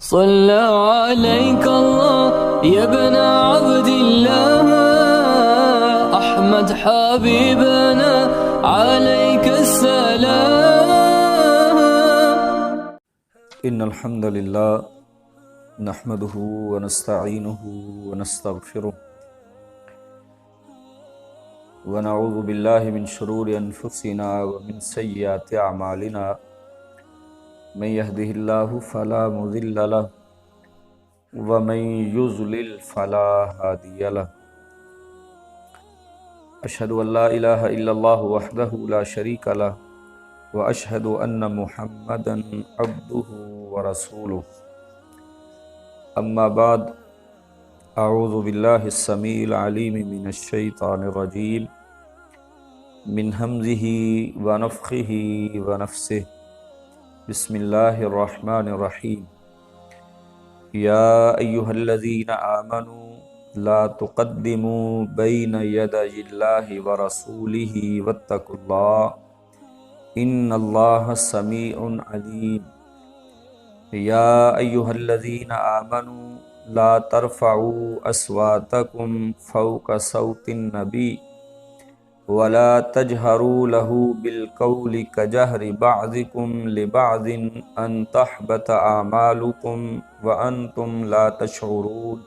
صلى عليك الله يا ابن عبد الله أحمد حبيبنا عليك السلام. إن الحمد لله نحمده ونستعينه ونستغفره ونعوذ بالله من شرور أنفسنا ومن سيئات أعمالنا من يهده الله فلا مضل له ومن يضلل فلا هادي له. أشهد أن لا إله إلا الله وحده لا شريك له وأشهد أن محمدا عبده ورسوله. أما بعد، أعوذ بالله السميع العليم من الشيطان الرجيم من همزه ونفخه ونفسه. بسم الله الرحمن الرحيم. يا أيها الذين آمنوا لا تقدموا بين يدي الله ورسوله واتقوا الله إن الله سميع عليم. يا أيها الذين آمنوا لا ترفعوا أصواتكم فوق صوت النبي ولا تجهروا له بالقول كجهر بعضكم لبعض أن تحبط أعمالكم وأنتم لا تشعرون.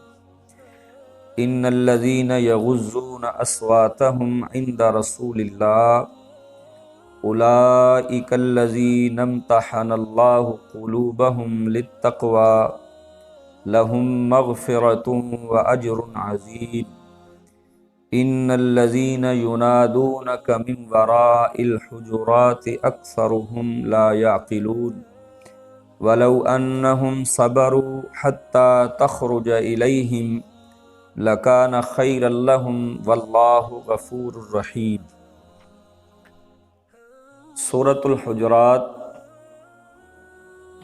إن الذين يغضون أصواتهم عند رسول الله أولئك الذين امتحن الله قلوبهم للتقوى لهم مغفرة وأجر عظيم. إن الذين ينادونك من وراء الحجرات أكثرهم لا يعقلون ولو أنهم صبروا حتى تخرج إليهم لكان خيرا لهم والله غفور رحيم. سورۃ الحجرات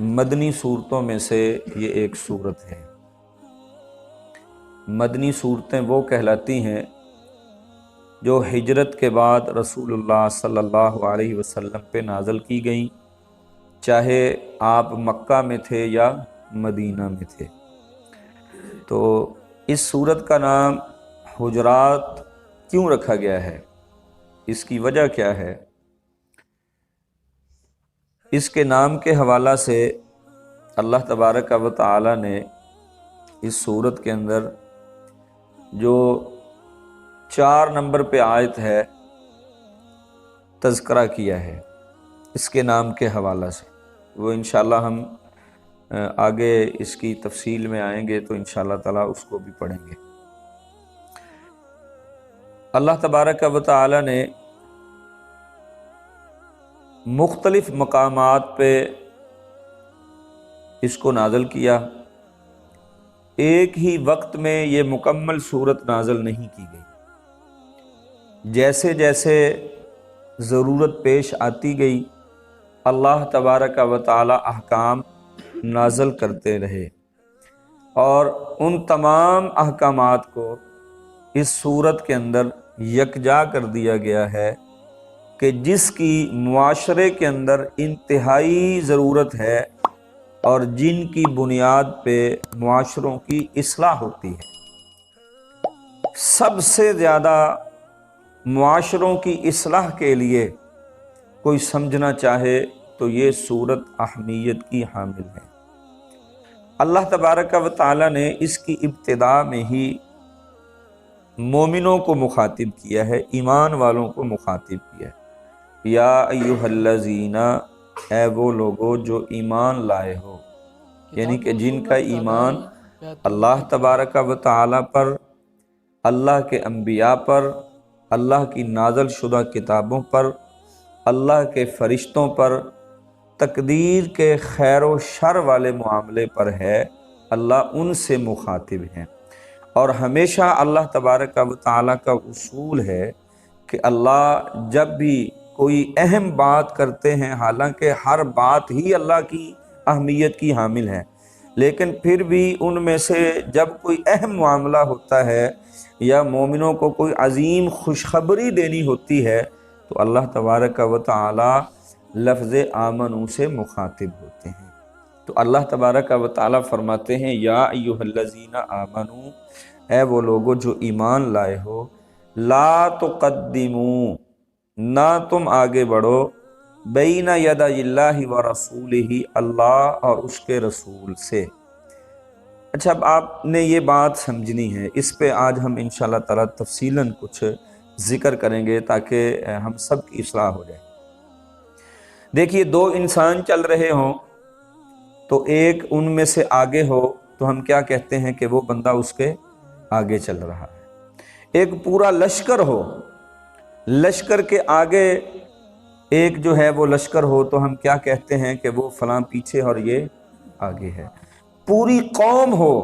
مدنی صورتوں میں سے یہ ایک صورت ہے۔ مدنی صورتیں وہ کہلاتی ہیں جو ہجرت کے بعد رسول اللہ صلی اللہ علیہ وسلم پہ نازل کی گئیں، چاہے آپ مکہ میں تھے یا مدینہ میں تھے۔ تو اس صورت کا نام حجرات کیوں رکھا گیا ہے، اس کی وجہ کیا ہے؟ اس کے نام کے حوالہ سے اللہ تبارک و تعالی نے اس صورت کے اندر جو 4 نمبر پہ آیت ہے تذکرہ کیا ہے اس کے نام کے حوالہ سے۔ وہ انشاءاللہ ہم آگے اس کی تفصیل میں آئیں گے تو انشاءاللہ تعالی اس کو بھی پڑھیں گے۔ اللہ تبارک و تعالی نے مختلف مقامات پہ اس کو نازل کیا، ایک ہی وقت میں یہ مکمل صورت نازل نہیں کی گئی۔ جیسے جیسے ضرورت پیش آتی گئی اللہ تبارک و تعالی احکام نازل کرتے رہے، اور ان تمام احکامات کو اس صورت کے اندر یکجا کر دیا گیا ہے کہ جس کی معاشرے کے اندر انتہائی ضرورت ہے اور جن کی بنیاد پہ معاشروں کی اصلاح ہوتی ہے۔ سب سے زیادہ معاشروں کی اصلاح کے لیے کوئی سمجھنا چاہے تو یہ صورت اہمیت کی حامل ہے۔ اللہ تبارک و تعالی نے اس کی ابتدا میں ہی مومنوں کو مخاطب کیا ہے، ایمان والوں کو مخاطب کیا ہے۔ یا ایھا الذین، اے وہ لوگو جو ایمان لائے ہو، یعنی کہ جن کا ایمان اللہ تبارک و تعالی پر، اللہ کے انبیاء پر، اللہ کی نازل شدہ کتابوں پر، اللہ کے فرشتوں پر، تقدیر کے خیر و شر والے معاملے پر ہے، اللہ ان سے مخاطب ہیں۔ اور ہمیشہ اللہ تبارک و تعالی کا اصول ہے کہ اللہ جب بھی کوئی اہم بات کرتے ہیں، حالانکہ ہر بات ہی اللہ کی اہمیت کی حامل ہے، لیکن پھر بھی ان میں سے جب کوئی اہم معاملہ ہوتا ہے یا مومنوں کو کوئی عظیم خوشخبری دینی ہوتی ہے تو اللہ تبارک و تعالی لفظ آمنو سے مخاطب ہوتے ہیں۔ تو اللہ تبارک و تعالیٰ فرماتے ہیں یا ایھا آمنو، اے وہ لوگو جو ایمان لائے ہو، لا تقدموا، نہ تم آگے بڑھو، بین یدی اللہ و رسولہ، اللہ اور اس کے رسول سے۔ اچھا، اب آپ نے یہ بات سمجھنی ہے، اس پہ آج ہم انشاءاللہ تعالیٰ تفصیلاً کچھ ذکر کریں گے تاکہ ہم سب کی اصلاح ہو جائے۔ دیکھیے، دو انسان چل رہے ہوں تو ایک ان میں سے آگے ہو تو ہم کیا کہتے ہیں کہ وہ بندہ اس کے آگے چل رہا ہے۔ ایک پورا لشکر ہو، لشکر کے آگے ایک جو ہے وہ لشکر ہو تو ہم کیا کہتے ہیں کہ وہ فلاں پیچھے اور یہ آگے ہے۔ پوری قوم ہو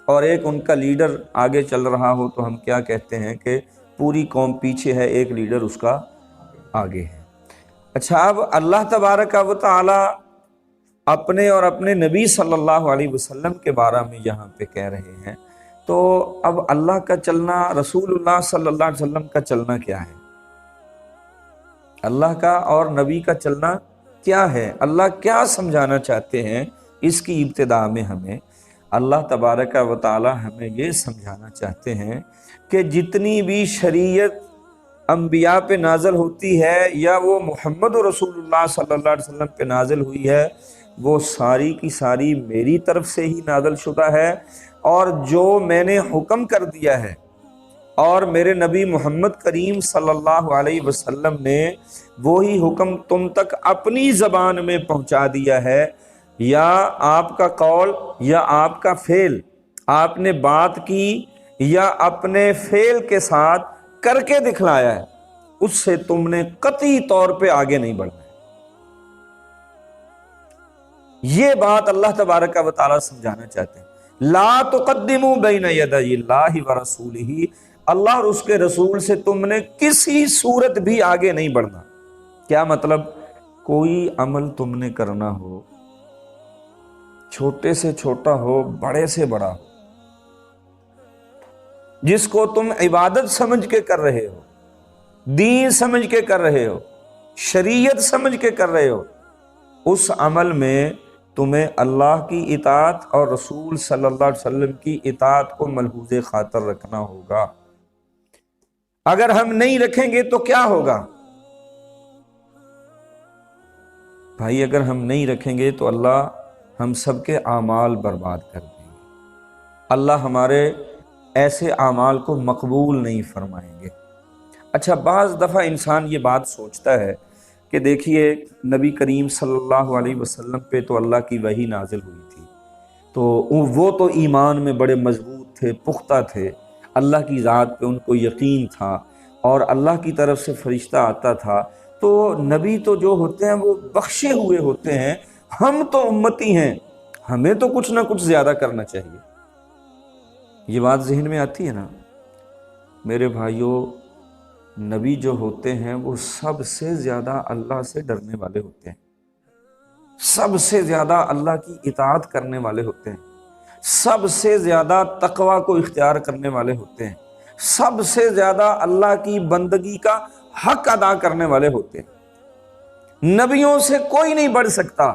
اور ایک ان کا لیڈر آگے چل رہا ہو تو ہم کیا کہتے ہیں کہ پوری قوم پیچھے ہے، ایک لیڈر اس کا آگے ہے۔ اچھا، اب اللہ تبارک و تعالی اپنے اور اپنے نبی صلی اللہ علیہ وسلم کے بارے میں یہاں پہ کہہ رہے ہیں، تو اب اللہ کا چلنا، رسول اللہ صلی اللہ علیہ وسلم کا چلنا کیا ہے؟ اللہ کا اور نبی کا چلنا کیا ہے؟ اللہ کیا سمجھانا چاہتے ہیں؟ اس کی ابتدا میں ہمیں اللہ تبارک و تعالی ہمیں یہ سمجھانا چاہتے ہیں کہ جتنی بھی شریعت انبیاء پہ نازل ہوتی ہے یا وہ محمد رسول اللہ صلی اللہ علیہ وسلم پہ نازل ہوئی ہے، وہ ساری کی ساری میری طرف سے ہی نازل شدہ ہے، اور جو میں نے حکم کر دیا ہے اور میرے نبی محمد کریم صلی اللہ علیہ وسلم نے وہی حکم تم تک اپنی زبان میں پہنچا دیا ہے، یا آپ کا قول یا آپ کا فعل، آپ نے بات کی یا اپنے فعل کے ساتھ کر کے دکھلایا ہے، اس سے تم نے قطعی طور پہ آگے نہیں بڑھنا ہے۔ یہ بات اللہ تبارک و تعالیٰ سمجھانا چاہتے ہیں۔ لا تقدموا بین یدی اللہ و رسولہ، اللہ اور اس کے رسول سے تم نے کسی صورت بھی آگے نہیں بڑھنا۔ کیا مطلب؟ کوئی عمل تم نے کرنا ہو، چھوٹے سے چھوٹا ہو، بڑے سے بڑا ہو، جس کو تم عبادت سمجھ کے کر رہے ہو، دین سمجھ کے کر رہے ہو، شریعت سمجھ کے کر رہے ہو، اس عمل میں تمہیں اللہ کی اطاعت اور رسول صلی اللہ علیہ وسلم کی اطاعت کو ملحوظ خاطر رکھنا ہوگا۔ اگر ہم نہیں رکھیں گے تو کیا ہوگا؟ بھائی، اگر ہم نہیں رکھیں گے تو اللہ ہم سب کے اعمال برباد کر دیں گے، اللہ ہمارے ایسے اعمال کو مقبول نہیں فرمائیں گے۔ اچھا، بعض دفعہ انسان یہ بات سوچتا ہے کہ دیکھیے، نبی کریم صلی اللہ علیہ وسلم پہ تو اللہ کی وحی نازل ہوئی تھی، تو وہ تو ایمان میں بڑے مضبوط تھے، پختہ تھے، اللہ کی ذات پہ ان کو یقین تھا، اور اللہ کی طرف سے فرشتہ آتا تھا، تو نبی تو جو ہوتے ہیں وہ بخشے ہوئے ہوتے ہیں، ہم تو امتی ہیں، ہمیں تو کچھ نہ کچھ زیادہ کرنا چاہیے۔ یہ بات ذہن میں آتی ہے نا میرے بھائیوں؟ نبی جو ہوتے ہیں وہ سب سے زیادہ اللہ سے ڈرنے والے ہوتے ہیں، سب سے زیادہ اللہ کی اطاعت کرنے والے ہوتے ہیں، سب سے زیادہ تقوی کو اختیار کرنے والے ہوتے ہیں، سب سے زیادہ اللہ کی بندگی کا حق ادا کرنے والے ہوتے ہیں۔ نبیوں سے کوئی نہیں بڑھ سکتا۔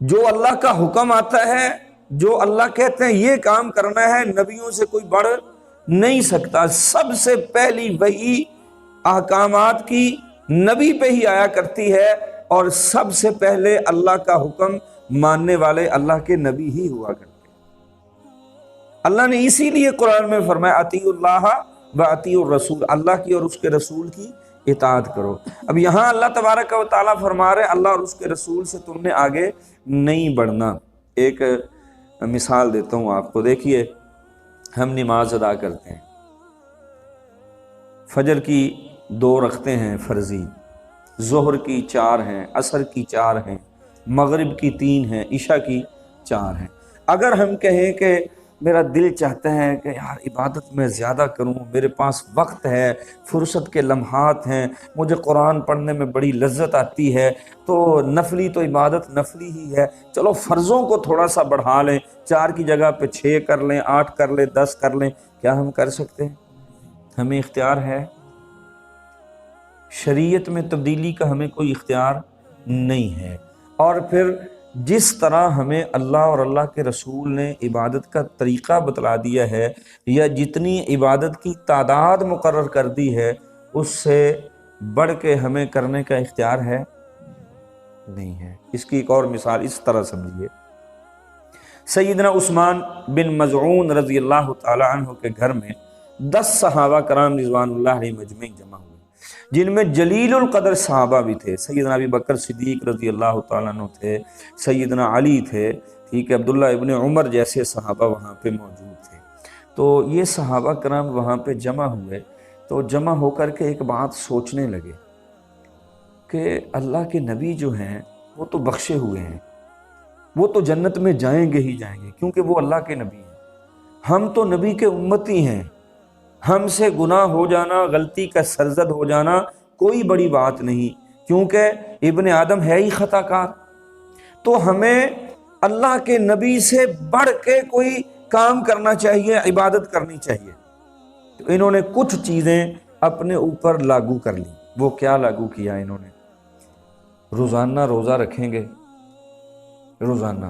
جو اللہ کا حکم آتا ہے، جو اللہ کہتے ہیں یہ کام کرنا ہے، نبیوں سے کوئی بڑھ نہیں سکتا۔ سب سے پہلی وحی احکامات کی نبی پہ ہی آیا کرتی ہے، اور سب سے پہلے اللہ کا حکم ماننے والے اللہ کے نبی ہی ہوا کرتے ہیں۔ اللہ نے اسی لیے قرآن میں فرمایا اطیعوا اللہ و اطیعوا الرسول، اللہ کی اور اس کے رسول کی اطاعت کرو۔ اب یہاں اللہ تبارک و تعالیٰ فرما رہے اللہ اور اس کے رسول سے تم نے آگے نہیں بڑھنا۔ ایک مثال دیتا ہوں آپ کو۔ دیکھیے، ہم نماز ادا کرتے ہیں، فجر کی 2 رکعتیں ہیں فرضی، ظہر کی 4 ہیں، عصر کی 4 ہیں، مغرب کی 3 ہیں، عشاء کی 4 ہیں۔ اگر ہم کہیں کہ میرا دل چاہتا ہے کہ یار عبادت میں زیادہ کروں، میرے پاس وقت ہے، فرصت کے لمحات ہیں، مجھے قرآن پڑھنے میں بڑی لذت آتی ہے، تو نفلی تو عبادت نفلی ہی ہے، چلو فرضوں کو تھوڑا سا بڑھا لیں، 4 کی جگہ پہ 6 کر لیں، 8 کر لیں، 10 کر لیں، کیا ہم کر سکتے ہیں؟ ہمیں اختیار ہے؟ شریعت میں تبدیلی کا ہمیں کوئی اختیار نہیں ہے۔ اور پھر جس طرح ہمیں اللہ اور اللہ کے رسول نے عبادت کا طریقہ بتلا دیا ہے یا جتنی عبادت کی تعداد مقرر کر دی ہے اس سے بڑھ کے ہمیں کرنے کا اختیار ہے نہیں ہے۔ اس کی ایک اور مثال اس طرح سمجھیے، سیدنا عثمان بن مظعون رضی اللہ تعالی عنہ کے گھر میں 10 صحابہ کرام رضوان اللہ علیہ مجمعین جمع ہوئے، جن میں جلیل القدر صحابہ بھی تھے۔ سیدنا ابی بکر صدیق رضی اللہ تعالیٰ عنہ تھے، سیدنا علی تھے، ٹھیک ہے، عبداللہ ابن عمر جیسے صحابہ وہاں پہ موجود تھے۔ تو یہ صحابہ کرام وہاں پہ جمع ہوئے تو جمع ہو کر کے ایک بات سوچنے لگے کہ اللہ کے نبی جو ہیں وہ تو بخشے ہوئے ہیں، وہ تو جنت میں جائیں گے ہی جائیں گے کیونکہ وہ اللہ کے نبی ہیں، ہم تو نبی کے امتی ہیں، ہم سے گناہ ہو جانا، غلطی کا سرزد ہو جانا کوئی بڑی بات نہیں کیونکہ ابن آدم ہے ہی خطا کار، تو ہمیں اللہ کے نبی سے بڑھ کے کوئی کام کرنا چاہیے، عبادت کرنی چاہیے۔ تو انہوں نے کچھ چیزیں اپنے اوپر لاگو کر لی۔ وہ کیا لاگو کیا انہوں نے؟ روزانہ روزہ رکھیں گے، روزانہ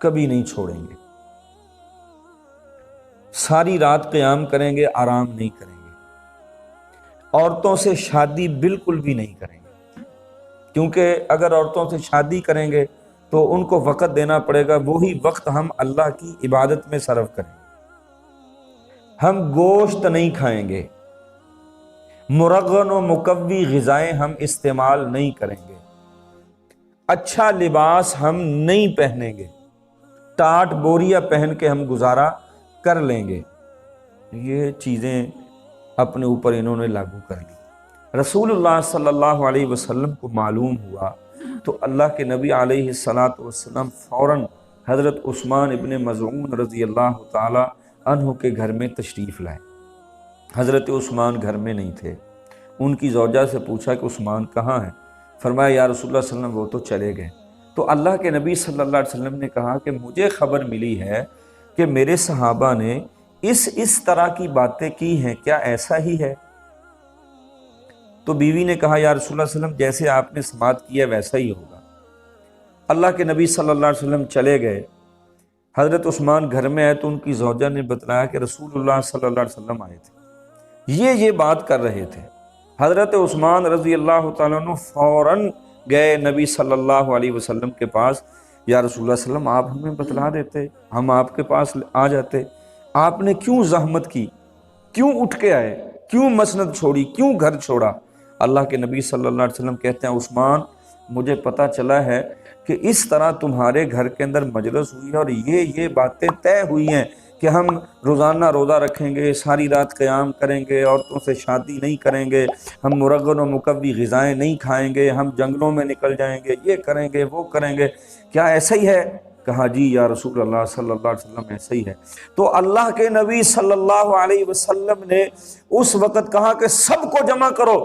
کبھی نہیں چھوڑیں گے، ساری رات قیام کریں گے، آرام نہیں کریں گے، عورتوں سے شادی بالکل بھی نہیں کریں گے کیونکہ اگر عورتوں سے شادی کریں گے تو ان کو وقت دینا پڑے گا، وہی وقت ہم اللہ کی عبادت میں صرف کریں گے۔ ہم گوشت نہیں کھائیں گے، مرغن و مقوی غذائیں ہم استعمال نہیں کریں گے، اچھا لباس ہم نہیں پہنیں گے، ٹاٹ بوریا پہن کے ہم گزارا کر لیں گے۔ یہ چیزیں اپنے اوپر انہوں نے لاگو کر لی۔ رسول اللہ صلی اللہ علیہ وسلم کو معلوم ہوا تو اللہ کے نبی علیہ السلام فوراً حضرت عثمان ابن مظعون رضی اللہ تعالی عنہ کے گھر میں تشریف لائے۔ حضرت عثمان گھر میں نہیں تھے، ان کی زوجہ سے پوچھا کہ عثمان کہاں ہیں؟ فرمایا یا رسول اللہ صلی اللہ علیہ وسلم وہ تو چلے گئے۔ تو اللہ کے نبی صلی اللہ علیہ وسلم نے کہا کہ مجھے خبر ملی ہے کہ میرے صحابہ نے اس طرح کی باتیں کی ہیں، کیا ایسا ہی ہے؟ تو بیوی نے کہا یا رسول اللہ صلی اللہ علیہ وسلم جیسے آپ نے سماعت کیا ویسا ہی ہوگا۔ اللہ کے نبی صلی اللہ علیہ وسلم چلے گئے، حضرت عثمان گھر میں آئے تو ان کی زوجہ نے بتلایا کہ رسول اللہ صلی اللہ علیہ وسلم آئے تھے، یہ بات کر رہے تھے۔ حضرت عثمان رضی اللہ تعالیٰ عنہ فوراً گئے نبی صلی اللہ علیہ وسلم کے پاس، یا رسول اللہ صلی اللہ علیہ وسلم آپ ہمیں بتلا دیتے، ہم آپ کے پاس آ جاتے، آپ نے کیوں زحمت کی، کیوں اٹھ کے آئے، کیوں مسند چھوڑی، کیوں گھر چھوڑا؟ اللہ کے نبی صلی اللہ علیہ وسلم کہتے ہیں عثمان مجھے پتہ چلا ہے کہ اس طرح تمہارے گھر کے اندر مجلس ہوئی ہے اور یہ باتیں طے ہوئی ہیں کہ ہم روزانہ روزہ رکھیں گے، ساری رات قیام کریں گے، عورتوں سے شادی نہیں کریں گے، ہم مرغن و مقوی غذائیں نہیں کھائیں گے، ہم جنگلوں میں نکل جائیں گے، یہ کریں گے وہ کریں گے، کیا ایسا ہی ہے؟ کہا جی یا رسول اللہ صلی اللہ علیہ وسلم ایسا ہی ہے۔ تو اللہ کے نبی صلی اللہ علیہ وسلم نے اس وقت کہا کہ سب کو جمع کرو،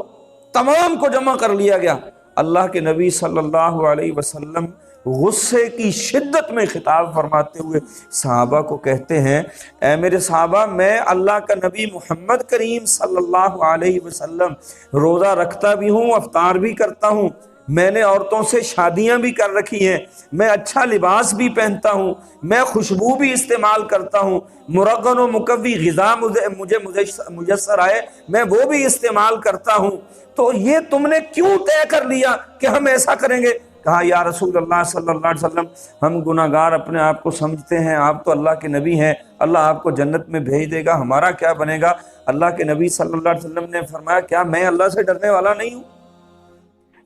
تمام کو جمع کر لیا گیا۔ اللہ کے نبی صلی اللہ علیہ وسلم غصے کی شدت میں خطاب فرماتے ہوئے صحابہ کو کہتے ہیں اے میرے صحابہ، میں اللہ کا نبی محمد کریم صلی اللہ علیہ وسلم روزہ رکھتا بھی ہوں، افطار بھی کرتا ہوں، میں نے عورتوں سے شادیاں بھی کر رکھی ہیں، میں اچھا لباس بھی پہنتا ہوں، میں خوشبو بھی استعمال کرتا ہوں، مرغن و مقوی غذا مجھے میسر آئے میں وہ بھی استعمال کرتا ہوں، تو یہ تم نے کیوں طے کر لیا کہ ہم ایسا کریں گے؟ کہا یا رسول اللہ صلی اللہ علیہ وسلم ہم گناہ گار اپنے آپ کو سمجھتے ہیں، آپ تو اللہ کے نبی ہیں، اللہ آپ کو جنت میں بھیج دے گا، ہمارا کیا بنے گا؟ اللہ کے نبی صلی اللہ علیہ وسلم نے فرمایا کیا میں اللہ سے ڈرنے والا نہیں ہوں؟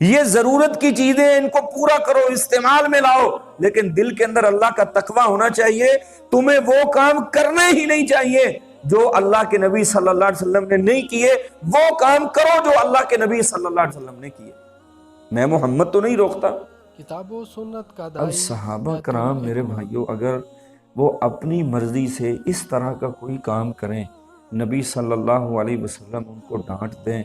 یہ ضرورت کی چیزیں ان کو پورا کرو، استعمال میں لاؤ، لیکن دل کے اندر اللہ کا تقوی ہونا چاہیے، تمہیں وہ کام کرنے ہی نہیں چاہیے جو اللہ کے نبی صلی اللہ علیہ وسلم نے نہیں کیے، وہ کام کرو جو اللہ کے نبی صلی اللہ علیہ وسلم نے کیے۔ میں محمد تو نہیں روکتا۔ کتاب و سنت کا اب صحابہ کرام میرے بھائیوں اگر وہ اپنی مرضی سے اس طرح کا کوئی کام کریں، نبی صلی اللہ علیہ وسلم ان کو ڈانٹ دیں،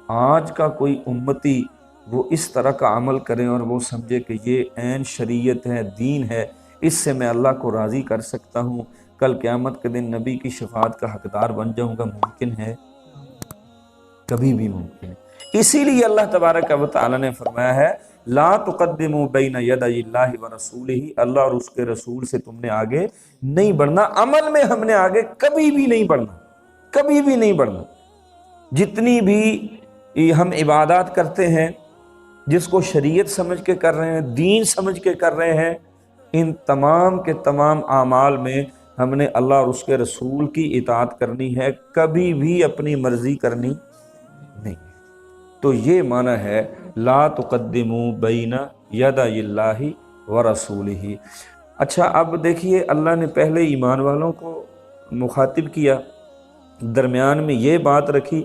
آج کا کوئی امتی وہ اس طرح کا عمل کریں اور وہ سمجھے کہ یہ عین شریعت ہے، دین ہے، اس سے میں اللہ کو راضی کر سکتا ہوں، کل قیامت کے دن نبی کی شفاعت کا حقدار بن جاؤں گا، ممکن ہے؟ کبھی بھی ممکن ہے۔ اسی لیے اللہ تبارک و تعالی نے فرمایا ہے لا تقدموا بین یدی اللہ ورسولہ، اللہ اور اس کے رسول سے تم نے آگے نہیں بڑھنا، عمل میں ہم نے آگے کبھی بھی نہیں بڑھنا، کبھی بھی نہیں بڑھنا۔ جتنی بھی ہم عبادات کرتے ہیں، جس کو شریعت سمجھ کے کر رہے ہیں، دین سمجھ کے کر رہے ہیں، ان تمام کے تمام اعمال میں ہم نے اللہ اور اس کے رسول کی اطاعت کرنی ہے، کبھی بھی اپنی مرضی کرنی نہیں۔ تو یہ معنی ہے لا تقدموا بین یدی اللہ ورسولہ۔ اچھا، اب دیکھیے اللہ نے پہلے ایمان والوں کو مخاطب کیا، درمیان میں یہ بات رکھی،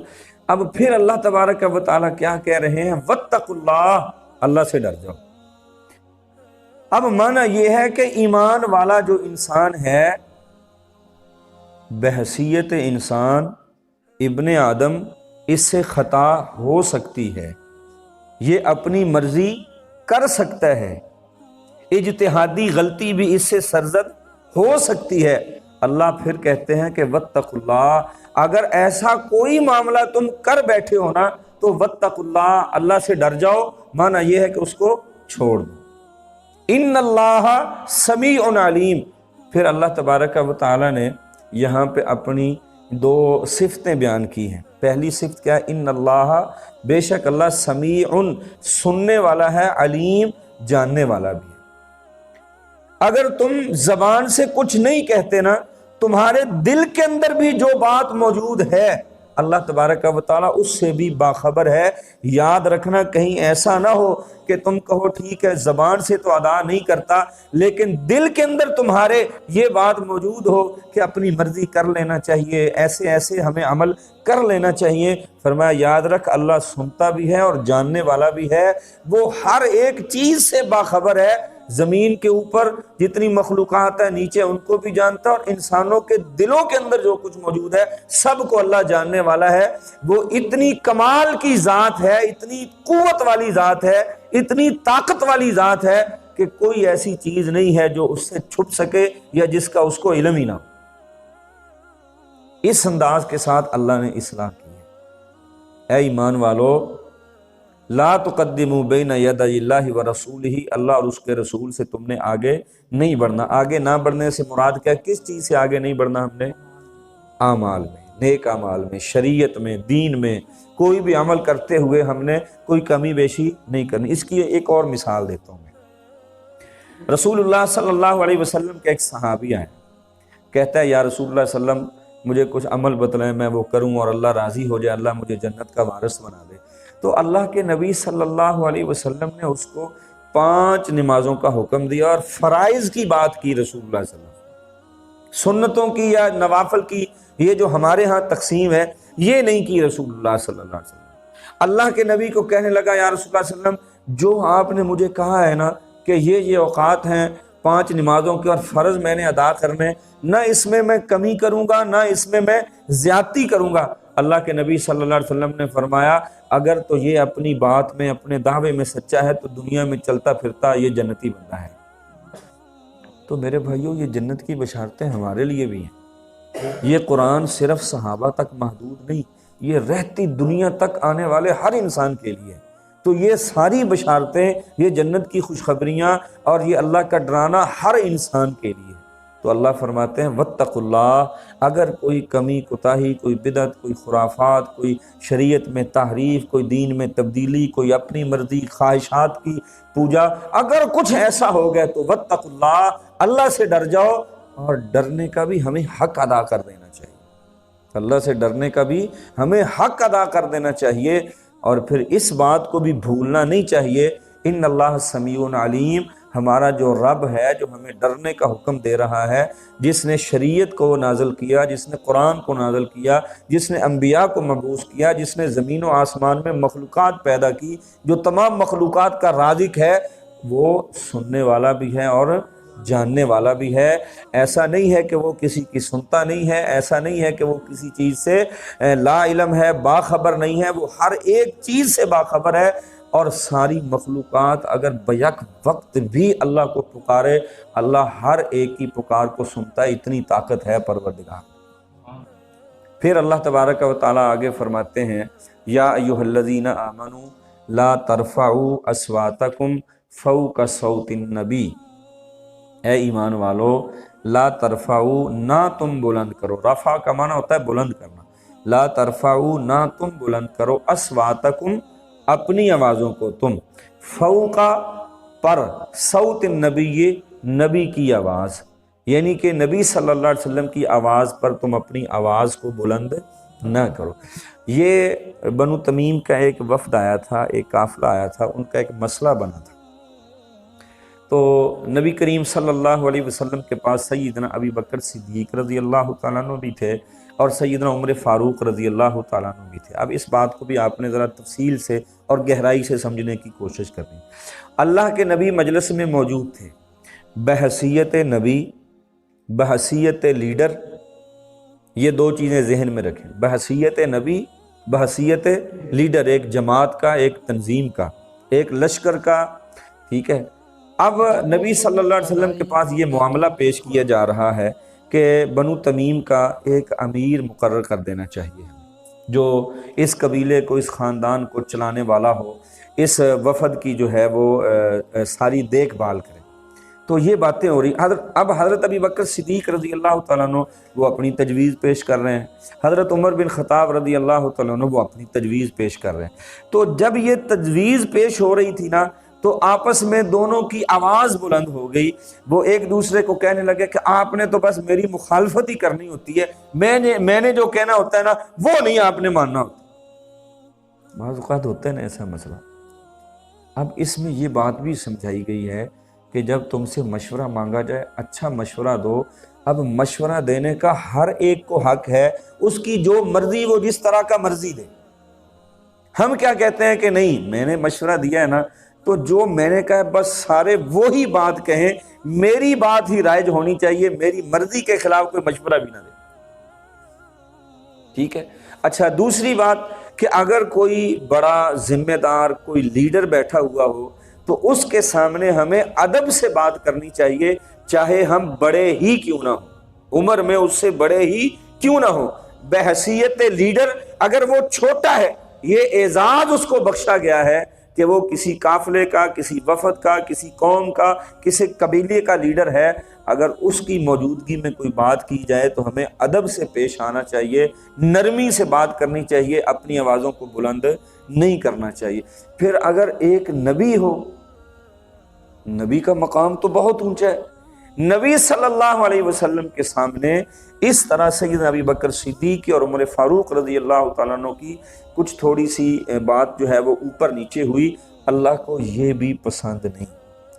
اب پھر اللہ تبارک و تعالیٰ کیا کہہ رہے ہیں؟ واتقوا اللہ، اللہ سے ڈر جاؤ۔ اب معنی یہ ہے کہ ایمان والا جو انسان ہے، بحیثیت انسان ابن آدم، اس سے خطا ہو سکتی ہے، یہ اپنی مرضی کر سکتا ہے، اجتہادی غلطی بھی اس سے سرزد ہو سکتی ہے۔ اللہ پھر کہتے ہیں کہ واتقوا اللہ، اگر ایسا کوئی معاملہ تم کر بیٹھے ہو نا تو واتقوا اللہ، اللہ سے ڈر جاؤ، معنی یہ ہے کہ اس کو چھوڑ دو۔ ان اللہ سمیع علیم، پھر اللہ تبارک و تعالیٰ نے یہاں پہ اپنی دو صفتیں بیان کی ہیں۔ پہلی صفت کیا ہے؟ ان اللہ، بے شک اللہ سمیع، سننے والا ہے، علیم، جاننے والا بھی ہے۔ اگر تم زبان سے کچھ نہیں کہتے نا، تمہارے دل کے اندر بھی جو بات موجود ہے اللہ تبارک و تعالیٰ اس سے بھی باخبر ہے۔ یاد رکھنا کہیں ایسا نہ ہو کہ تم کہو ٹھیک ہے زبان سے تو ادا نہیں کرتا، لیکن دل کے اندر تمہارے یہ بات موجود ہو کہ اپنی مرضی کر لینا چاہیے، ایسے ایسے ہمیں عمل کر لینا چاہیے۔ فرمایا یاد رکھ اللہ سنتا بھی ہے اور جاننے والا بھی ہے، وہ ہر ایک چیز سے باخبر ہے۔ زمین کے اوپر جتنی مخلوقات ہیں نیچے ان کو بھی جانتا ہے، اور انسانوں کے دلوں کے اندر جو کچھ موجود ہے سب کو اللہ جاننے والا ہے۔ وہ اتنی کمال کی ذات ہے، اتنی قوت والی ذات ہے، اتنی طاقت والی ذات ہے کہ کوئی ایسی چیز نہیں ہے جو اس سے چھپ سکے یا جس کا اس کو علم ہی نہ ہو۔ اس انداز کے ساتھ اللہ نے اصلاح کی ہے۔ اے ایمان والو، لا تقدموا بین یدی اللہ ورسولہ، اللہ اور اس کے رسول سے تم نے آگے نہیں بڑھنا۔ آگے نہ بڑھنے سے مراد کیا؟ کس چیز سے آگے نہیں بڑھنا؟ ہم نے اعمال میں، نیک اعمال میں، شریعت میں، دین میں، کوئی بھی عمل کرتے ہوئے ہم نے کوئی کمی بیشی نہیں کرنی۔ اس کی ایک اور مثال دیتا ہوں میں۔ رسول اللہ صلی اللہ علیہ وسلم کے ایک صحابی آئے، کہتا ہے یا رسول اللہ صلی اللہ علیہ وسلم مجھے کچھ عمل بتلائیں، میں وہ کروں اور اللہ راضی ہو جائے، اللہ مجھے جنت کا وارث بنا دے۔ تو اللہ کے نبی صلی اللہ علیہ وسلم نے اس کو 5 نمازوں کا حکم دیا اور فرائض کی بات کی رسول اللہ صلی اللہ علیہ وسلم۔ سنتوں کی یا نوافل کی یہ جو ہمارے ہاں تقسیم ہے یہ نہیں کی رسول اللہ صلی اللہ علیہ وسلم۔ اللہ کے نبی کو کہنے لگا یا رسول اللہ صلی اللہ علیہ وسلم جو آپ نے مجھے کہا ہے نا کہ یہ اوقات ہیں 5 نمازوں کے اور فرض میں نے ادا کرنے، نہ اس میں میں کمی کروں گا نہ اس میں میں زیادتی کروں گا۔ اللہ کے نبی صلی اللہ علیہ وسلم نے فرمایا اگر تو یہ اپنی بات میں، اپنے دعوے میں سچا ہے تو دنیا میں چلتا پھرتا یہ جنتی بندہ ہے۔ تو میرے بھائیوں، یہ جنت کی بشارتیں ہمارے لیے بھی ہیں۔ یہ قرآن صرف صحابہ تک محدود نہیں، یہ رہتی دنیا تک آنے والے ہر انسان کے لیے۔ تو یہ ساری بشارتیں، یہ جنت کی خوشخبریاں اور یہ اللہ کا ڈرانا ہر انسان کے لیے۔ تو اللہ فرماتے ہیں واتقوا اللہ، اگر کوئی کمی کوتاہی، کوئی بدعت، کوئی خرافات، کوئی شریعت میں تحریف، کوئی دین میں تبدیلی، کوئی اپنی مرضی، خواہشات کی پوجا، اگر کچھ ایسا ہو گیا تو واتقوا اللہ، اللہ سے ڈر جاؤ۔ اور ڈرنے کا بھی ہمیں حق ادا کر دینا چاہیے، اللہ سے ڈرنے کا بھی ہمیں حق ادا کر دینا چاہیے، اور پھر اس بات کو بھی بھولنا نہیں چاہیے ان اللہ سمیع علیم، ہمارا جو رب ہے جو ہمیں ڈرنے کا حکم دے رہا ہے، جس نے شریعت کو نازل کیا، جس نے قرآن کو نازل کیا، جس نے انبیاء کو مبعوث کیا، جس نے زمین و آسمان میں مخلوقات پیدا کی، جو تمام مخلوقات کا رازق ہے، وہ سننے والا بھی ہے اور جاننے والا بھی ہے۔ ایسا نہیں ہے کہ وہ کسی کی سنتا نہیں ہے، ایسا نہیں ہے کہ وہ کسی چیز سے لا علم ہے، باخبر نہیں ہے، وہ ہر ایک چیز سے باخبر ہے۔ اور ساری مخلوقات اگر بیک وقت بھی اللہ کو پکارے، اللہ ہر ایک کی پکار کو سنتا ہے، اتنی طاقت ہے پروردگار۔ پھر اللہ تبارک و تعالیٰ آگے فرماتے ہیں یا ایھا الذین آمنوا لا ترفعوا اصواتکم فوق صوت النبی، اے ایمان والو لا ترفعوا نہ تم بلند کرو، رفع کا معنی ہوتا ہے بلند کرنا، لا ترفعوا نہ تم بلند کرو اصواتکم اپنی آوازوں کو تم، فوق پر، صوت النبی نبی کی آواز، یعنی کہ نبی صلی اللہ علیہ وسلم کی آواز پر تم اپنی آواز کو بلند نہ کرو۔ یہ بنو تمیم کا ایک وفد آیا تھا، ایک قافلہ آیا تھا، ان کا ایک مسئلہ بنا تھا، تو نبی کریم صلی اللہ علیہ وسلم کے پاس سیدنا ابی بکر صدیق رضی اللہ تعالیٰ عنہ بھی تھے اور سیدنا عمر فاروق رضی اللہ تعالیٰ عنہ بھی تھے۔ اب اس بات کو بھی آپ نے ذرا تفصیل سے اور گہرائی سے سمجھنے کی کوشش کرنی۔ اللہ کے نبی مجلس میں موجود تھے، بحیثیت نبی، بحیثیت لیڈر، یہ دو چیزیں ذہن میں رکھیں، بحیثیت نبی، بحیثیت لیڈر، ایک جماعت کا، ایک تنظیم کا، ایک لشکر کا، ٹھیک ہے۔ اب نبی صلی اللہ علیہ وسلم کے پاس یہ معاملہ پیش کیا جا رہا ہے کہ بنو تمیم کا ایک امیر مقرر کر دینا چاہیے، جو اس قبیلے کو، اس خاندان کو چلانے والا ہو، اس وفد کی جو ہے وہ ساری دیکھ بھال کرے۔ تو یہ باتیں ہو رہی، اب حضرت ابی بکر صدیق رضی اللہ تعالیٰ عنہ وہ اپنی تجویز پیش کر رہے ہیں، حضرت عمر بن خطاب رضی اللہ تعالیٰ عنہ وہ اپنی تجویز پیش کر رہے ہیں۔ تو جب یہ تجویز پیش ہو رہی تھی نا، تو آپس میں دونوں کی آواز بلند ہو گئی، وہ ایک دوسرے کو کہنے لگے کہ آپ نے تو بس میری مخالفت ہی کرنی ہوتی ہے، میں نے جو کہنا ہوتا ہے نا وہ نہیں آپ نے ماننا ہوتا۔ بعض اوقات ہوتا ہے نا ایسا مسئلہ۔ اب اس میں یہ بات بھی سمجھائی گئی ہے کہ جب تم سے مشورہ مانگا جائے اچھا مشورہ دو۔ اب مشورہ دینے کا ہر ایک کو حق ہے، اس کی جو مرضی وہ جس طرح کا مرضی دے۔ ہم کیا کہتے ہیں کہ نہیں، میں نے مشورہ دیا ہے نا تو جو میں نے کہا بس سارے وہی بات کہیں، میری بات ہی رائج ہونی چاہیے، میری مرضی کے خلاف کوئی مشورہ بھی نہ دے، ٹھیک ہے۔ اچھا دوسری بات کہ اگر کوئی بڑا ذمہ دار کوئی لیڈر بیٹھا ہوا ہو تو اس کے سامنے ہمیں ادب سے بات کرنی چاہیے، چاہے ہم بڑے ہی کیوں نہ ہوں، عمر میں اس سے بڑے ہی کیوں نہ ہو، بحیثیت لیڈر اگر وہ چھوٹا ہے، یہ اعزاز اس کو بخشا گیا ہے کہ وہ کسی قافلے کا، کسی وفد کا، کسی قوم کا، کسی قبیلے کا لیڈر ہے، اگر اس کی موجودگی میں کوئی بات کی جائے تو ہمیں ادب سے پیش آنا چاہیے، نرمی سے بات کرنی چاہیے، اپنی آوازوں کو بلند نہیں کرنا چاہیے۔ پھر اگر ایک نبی ہو، نبی کا مقام تو بہت اونچا ہے، نبی صلی اللہ علیہ وسلم کے سامنے اس طرح سیدنا ابی بکر صدیق اور عمر فاروق رضی اللہ تعالیٰ عنہ کی کچھ تھوڑی سی بات جو ہے وہ اوپر نیچے ہوئی، اللہ کو یہ بھی پسند نہیں،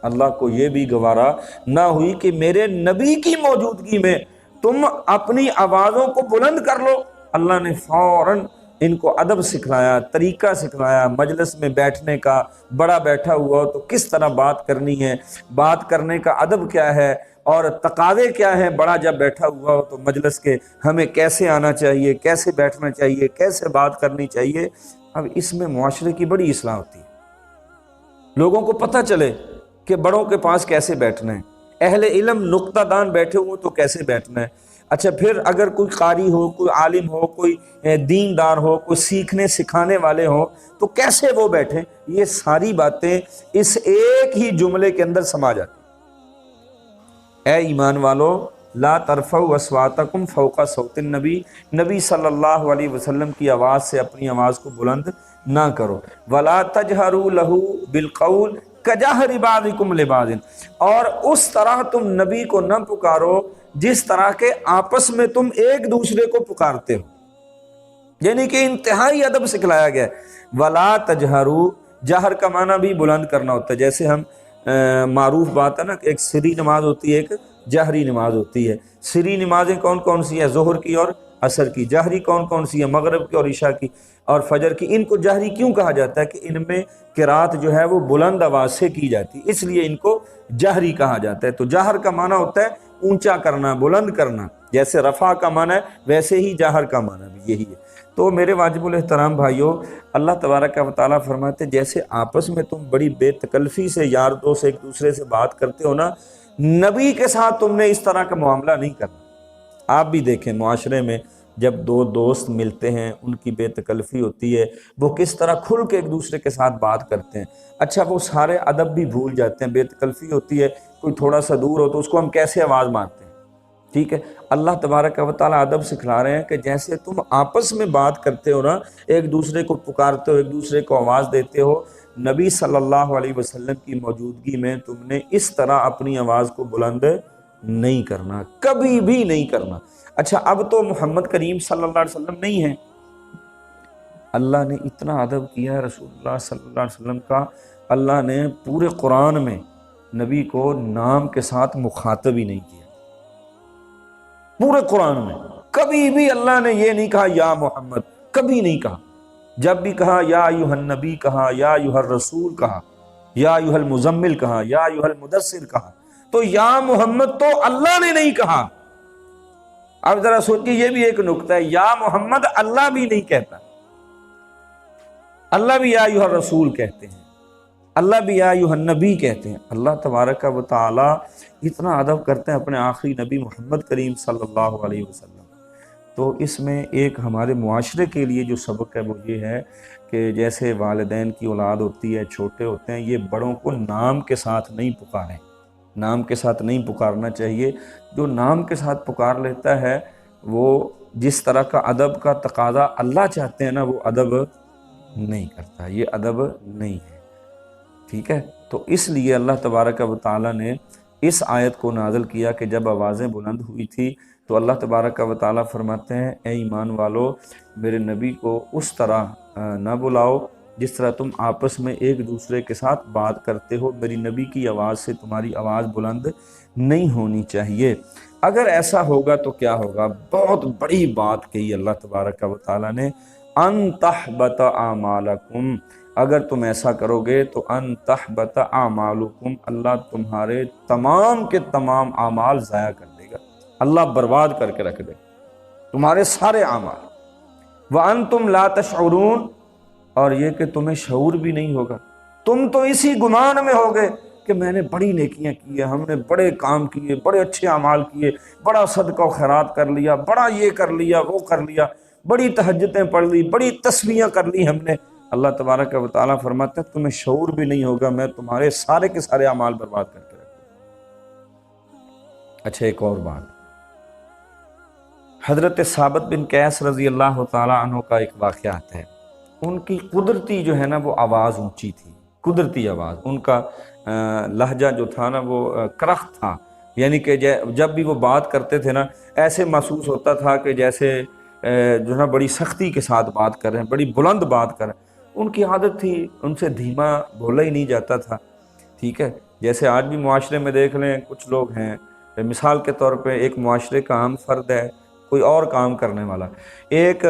اللہ کو یہ بھی گوارا نہ ہوئی کہ میرے نبی کی موجودگی میں تم اپنی آوازوں کو بلند کر لو۔ اللہ نے فوراً ان کو ادب سکھلایا، طریقہ سکھلایا، مجلس میں بیٹھنے کا، بڑا بیٹھا ہوا ہو تو کس طرح بات کرنی ہے، بات کرنے کا ادب کیا ہے اور تقاضے کیا ہیں، بڑا جب بیٹھا ہوا ہو تو مجلس کے ہمیں کیسے آنا چاہیے، کیسے بیٹھنا چاہیے، کیسے بات کرنی چاہیے۔ اب اس میں معاشرے کی بڑی اصلاح ہوتی ہے، لوگوں کو پتہ چلے کہ بڑوں کے پاس کیسے بیٹھنا ہے، اہل علم نقطہ دان بیٹھے ہوئے تو کیسے بیٹھنا ہے۔ اچھا پھر اگر کوئی قاری ہو، کوئی عالم ہو، کوئی دیندار ہو، کوئی سیکھنے سکھانے والے ہوں تو کیسے وہ بیٹھیں، یہ ساری باتیں اس ایک ہی جملے کے اندر سما جاتی۔ اے ایمان والو لا ترفعوا اصواتکم فوق صوت النبی، نبی صلی اللہ علیہ وسلم کی آواز سے اپنی آواز کو بلند نہ کرو، ولا تجہروا لہ بالقول کجہر بعضکم لبعض، اور اس طرح تم نبی کو نہ پکارو جس طرح کے آپس میں تم ایک دوسرے کو پکارتے ہو، یعنی کہ انتہائی ادب سکھلایا گیا ہے۔ ولا تجہروا، جہر کا معنی بھی بلند کرنا ہوتا ہے، جیسے ہم معروف بات ہے نا کہ ایک سری نماز ہوتی ہے، ایک جہری نماز ہوتی ہے۔ سری نمازیں کون کون سی ہیں؟ ظہر کی اور عصر کی۔ جہری کون کون سی ہیں؟ مغرب کی اور عشاء کی اور فجر کی۔ ان کو جہری کیوں کہا جاتا ہے؟ کہ ان میں قرات جو ہے وہ بلند آواز سے کی جاتی ہے، اس لیے ان کو جہری کہا جاتا ہے۔ تو جہر کا معنی ہوتا ہے اونچا کرنا، بلند کرنا، جیسے رفع کا معنی ہے ویسے ہی جہر کا معنی بھی یہی ہے۔ تو میرے واجب الاحترام بھائیوں، اللہ تبارک و تعالیٰ فرماتے جیسے آپس میں تم بڑی بے تکلفی سے یار دوست ایک دوسرے سے بات کرتے ہو نا، نبی کے ساتھ تم نے اس طرح کا معاملہ نہیں کرنا۔ آپ بھی دیکھیں معاشرے میں جب دو دوست ملتے ہیں ان کی بے تکلفی ہوتی ہے، وہ کس طرح کھل کے ایک دوسرے کے ساتھ بات کرتے ہیں۔ اچھا وہ سارے ادب بھی بھول جاتے ہیں، بے تکلفی ہوتی ہے، کوئی تھوڑا سا دور ہو تو اس کو ہم کیسے آواز مارتے ہیں، ٹھیک ہے۔ اللہ تبارک و تعالیٰ ادب سکھلا رہے ہیں کہ جیسے تم آپس میں بات کرتے ہو نا، ایک دوسرے کو پکارتے ہو، ایک دوسرے کو آواز دیتے ہو، نبی صلی اللہ علیہ وسلم کی موجودگی میں تم نے اس طرح اپنی آواز کو بلند نہیں کرنا، کبھی بھی نہیں کرنا۔ اچھا اب تو محمد کریم صلی اللہ علیہ وسلم نہیں ہے، اللہ نے اتنا ادب کیا ہے رسول اللہ صلی اللہ علیہ وسلم کا، اللہ نے پورے قرآن میں نبی کو نام کے ساتھ مخاطب ہی نہیں کیا، پورے قرآن میں کبھی بھی اللہ نے یہ نہیں کہا یا محمد، کبھی نہیں کہا۔ جب بھی کہا یا ایھا النبی کہا، یا ایھا الرسول کہا، یا ایھا المزمل کہا، یا ایھا المدثر کہا، تو یا محمد تو اللہ نے نہیں کہا۔ اب ذرا سوچیے، یہ بھی ایک نکتہ ہے، یا محمد اللہ بھی نہیں کہتا، اللہ بھی یا ایھا الرسول کہتے ہیں، اللہ بھی یا ایھا النبی کہتے ہیں۔ اللہ تبارک و تعالی اتنا ادب کرتے ہیں اپنے آخری نبی محمد کریم صلی اللہ علیہ وسلم۔ تو اس میں ایک ہمارے معاشرے کے لیے جو سبق ہے وہ یہ ہے کہ جیسے والدین کی اولاد ہوتی ہے، چھوٹے ہوتے ہیں، یہ بڑوں کو نام کے ساتھ نہیں پکاریں، نام کے ساتھ نہیں پکارنا چاہیے۔ جو نام کے ساتھ پکار لیتا ہے وہ جس طرح کا ادب کا تقاضا اللہ چاہتے ہیں نا، وہ ادب نہیں کرتا، یہ ادب نہیں ہے، ٹھیک ہے۔ تو اس لیے اللہ تبارک و تعالیٰ نے اس آیت کو نازل کیا کہ جب آوازیں بلند ہوئی تھی تو اللہ تبارک و تعالیٰ فرماتے ہیں اے ایمان والو، میرے نبی کو اس طرح نہ بلاؤ جس طرح تم آپس میں ایک دوسرے کے ساتھ بات کرتے ہو، میری نبی کی آواز سے تمہاری آواز بلند نہیں ہونی چاہیے۔ اگر ایسا ہوگا تو کیا ہوگا؟ بہت بڑی بات کہی اللہ تبارک و تعالیٰ نے، ان تحبط اعمالکم، اگر تم ایسا کرو گے تو ان تحبط اعمالکم، اللہ تمہارے تمام کے تمام اعمال ضائع کر دے گا، اللہ برباد کر کے رکھ دے تمہارے سارے اعمال۔ وانتم لا تشعرون، اور یہ کہ تمہیں شعور بھی نہیں ہوگا، تم تو اسی گمان میں ہوگے کہ میں نے بڑی نیکیاں کی ہیں، ہم نے بڑے کام کیے، بڑے اچھے اعمال کیے، بڑا صدقہ و خیرات کر لیا، بڑا یہ کر لیا، وہ کر لیا، بڑی تہجدیں پڑھ لی، بڑی تسبیحیں کر لی ہم نے۔ اللہ تبارک و تعالیٰ فرماتا ہے تمہیں شعور بھی نہیں ہوگا، میں تمہارے سارے کے سارے اعمال برباد کر کے رکھوں۔ اچھا ایک اور بات، حضرت ثابت بن قیس رضی اللہ تعالیٰ عنہ کا ایک واقعہ آتا ہے۔ ان کی قدرتی جو ہے نا وہ آواز اونچی تھی، قدرتی آواز، ان کا لہجہ جو تھا نا وہ کرخت تھا، یعنی کہ جب بھی وہ بات کرتے تھے نا ایسے محسوس ہوتا تھا کہ جیسے جو ہے نا بڑی سختی کے ساتھ بات کر رہے ہیں، بڑی بلند بات کر رہے ہیں۔ ان کی عادت تھی، ان سے دھیما بولا ہی نہیں جاتا تھا، ٹھیک ہے۔ جیسے آج بھی معاشرے میں دیکھ لیں کچھ لوگ ہیں، مثال کے طور پہ ایک معاشرے کا عام فرد ہے، کوئی اور کام کرنے والا، ایک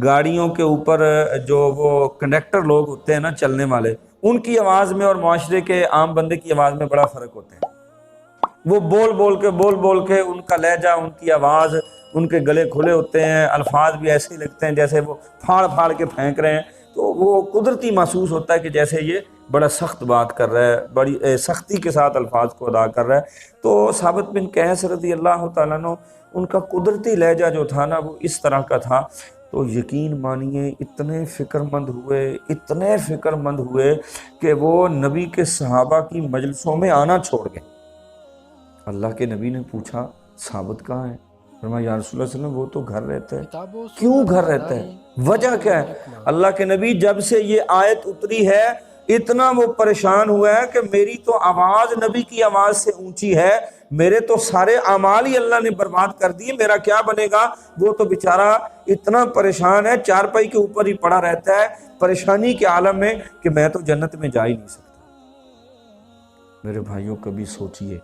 گاڑیوں کے اوپر جو وہ کنڈکٹر لوگ ہوتے ہیں نا چلنے والے، ان کی آواز میں اور معاشرے کے عام بندے کی آواز میں بڑا فرق ہوتا ہے۔ وہ بول بول کے ان کا لہجہ، ان کی آواز، ان کے گلے کھلے ہوتے ہیں، الفاظ بھی ایسے ہی لگتے ہیں جیسے وہ پھاڑ کے پھینک رہے ہیں، تو وہ قدرتی محسوس ہوتا ہے کہ جیسے یہ بڑا سخت بات کر رہا ہے، بڑی سختی کے ساتھ الفاظ کو ادا کر رہا ہے۔ تو ثابت بن قیس رضی اللہ تعالیٰ عنہ، ان کا قدرتی لہجہ جو تھا نا وہ اس طرح کا تھا، تو یقین مانیے اتنے فکر مند ہوئے کہ وہ نبی کے صحابہ کی مجلسوں میں آنا چھوڑ گئے۔ اللہ کے نبی نے پوچھا ثابت کہاں ہے؟ فرمایا یا رسول اللہ صلی اللہ علیہ وسلم وہ تو گھر رہتا ہے۔ کیوں گھر رہتا ہے؟ وجہ کیا ہے؟ اللہ کے نبی جب سے یہ آیت اتری ہے اتنا وہ پریشان ہوا ہے کہ میری تو آواز نبی کی آواز سے اونچی ہے، میرے تو سارے اعمال ہی اللہ نے برباد کر دیے، میرا کیا بنے گا؟ وہ تو بیچارہ اتنا پریشان ہے، چارپائی کے اوپر ہی پڑا رہتا ہے پریشانی کے عالم میں کہ میں تو جنت میں جا ہی نہیں سکتا۔ میرے بھائیوں کبھی سوچئے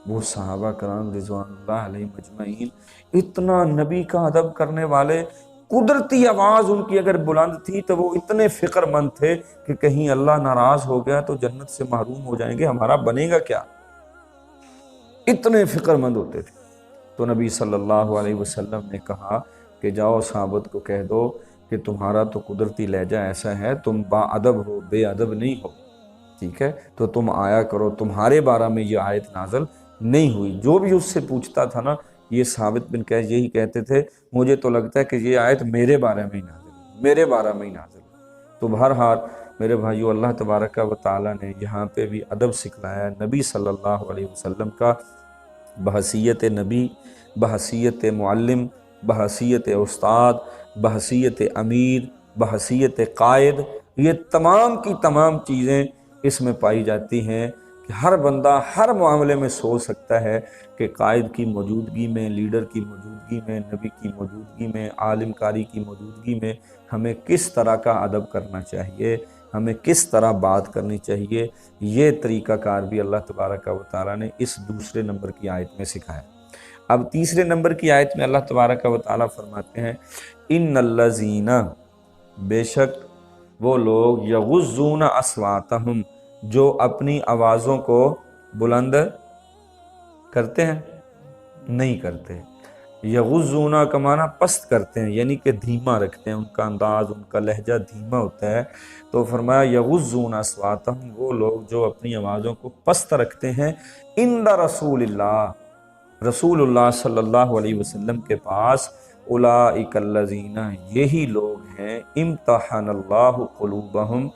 وہ صحابہ کرام رضوان اللہ علیہ مجمعین، اتنا نبی کا ادب کرنے والے، قدرتی آواز ان کی اگر بلند تھی تو وہ اتنے فکر مند تھے کہ کہیں اللہ ناراض ہو گیا تو جنت سے محروم ہو جائیں گے، ہمارا بنے گا کیا؟ اتنے فکر مند ہوتے تھے۔ تو نبی صلی اللہ علیہ وسلم نے کہا کہ جاؤ ثابت کو کہہ دو کہ تمہارا تو قدرتی لہجہ ایسا ہے، تم با ادب ہو، بے ادب نہیں ہو، ٹھیک ہے، تو تم آیا کرو، تمہارے بارے میں یہ آیت نازل نہیں ہوئی۔ جو بھی اس سے پوچھتا تھا نا یہ ثابت بن قیس یہی کہتے تھے مجھے تو لگتا ہے کہ یہ آیت میرے بارے میں ہی نازل ہوئی، میرے بارے میں ہی نازل ہوئی۔ تو بہرحال میرے بھائیو، اللہ تبارک و تعالیٰ نے یہاں پہ بھی ادب سکھلایا نبی صلی اللہ علیہ وسلم کا، بحیثیت نبی، بحیثیت معلم، بحیثیت استاد، بحیثیت امیر، بحیثیت قائد، یہ تمام کی تمام چیزیں اس میں پائی جاتی ہیں کہ ہر بندہ ہر معاملے میں سوچ سکتا ہے کہ قائد کی موجودگی میں، لیڈر کی موجودگی میں، نبی کی موجودگی میں، عالم کاری کی موجودگی میں ہمیں کس طرح کا ادب کرنا چاہیے، ہمیں کس طرح بات کرنی چاہیے۔ یہ طریقہ کار بھی اللہ تبارک و تعالیٰ نے اس دوسرے نمبر کی آیت میں سکھایا۔ اب تیسرے نمبر کی آیت میں اللہ تبارک و تعالیٰ فرماتے ہیں ان الذین، بے شک وہ لوگ، یغضون اصواتہم، جو اپنی آوازوں کو بلند کرتے ہیں، نہیں کرتے۔ یغضون کا معنی پست کرتے ہیں، یعنی کہ دھیما رکھتے ہیں، ان کا انداز، ان کا لہجہ دھیما ہوتا ہے۔ تو فرمایا یغضون اصواتہم، وہ لوگ جو اپنی آوازوں کو پست رکھتے ہیں، عند رسول اللہ، رسول اللہ صلی اللہ علیہ وسلم کے پاس، اولئک الذین، یہی لوگ ہیں، امتحن اللہ قلوبہم،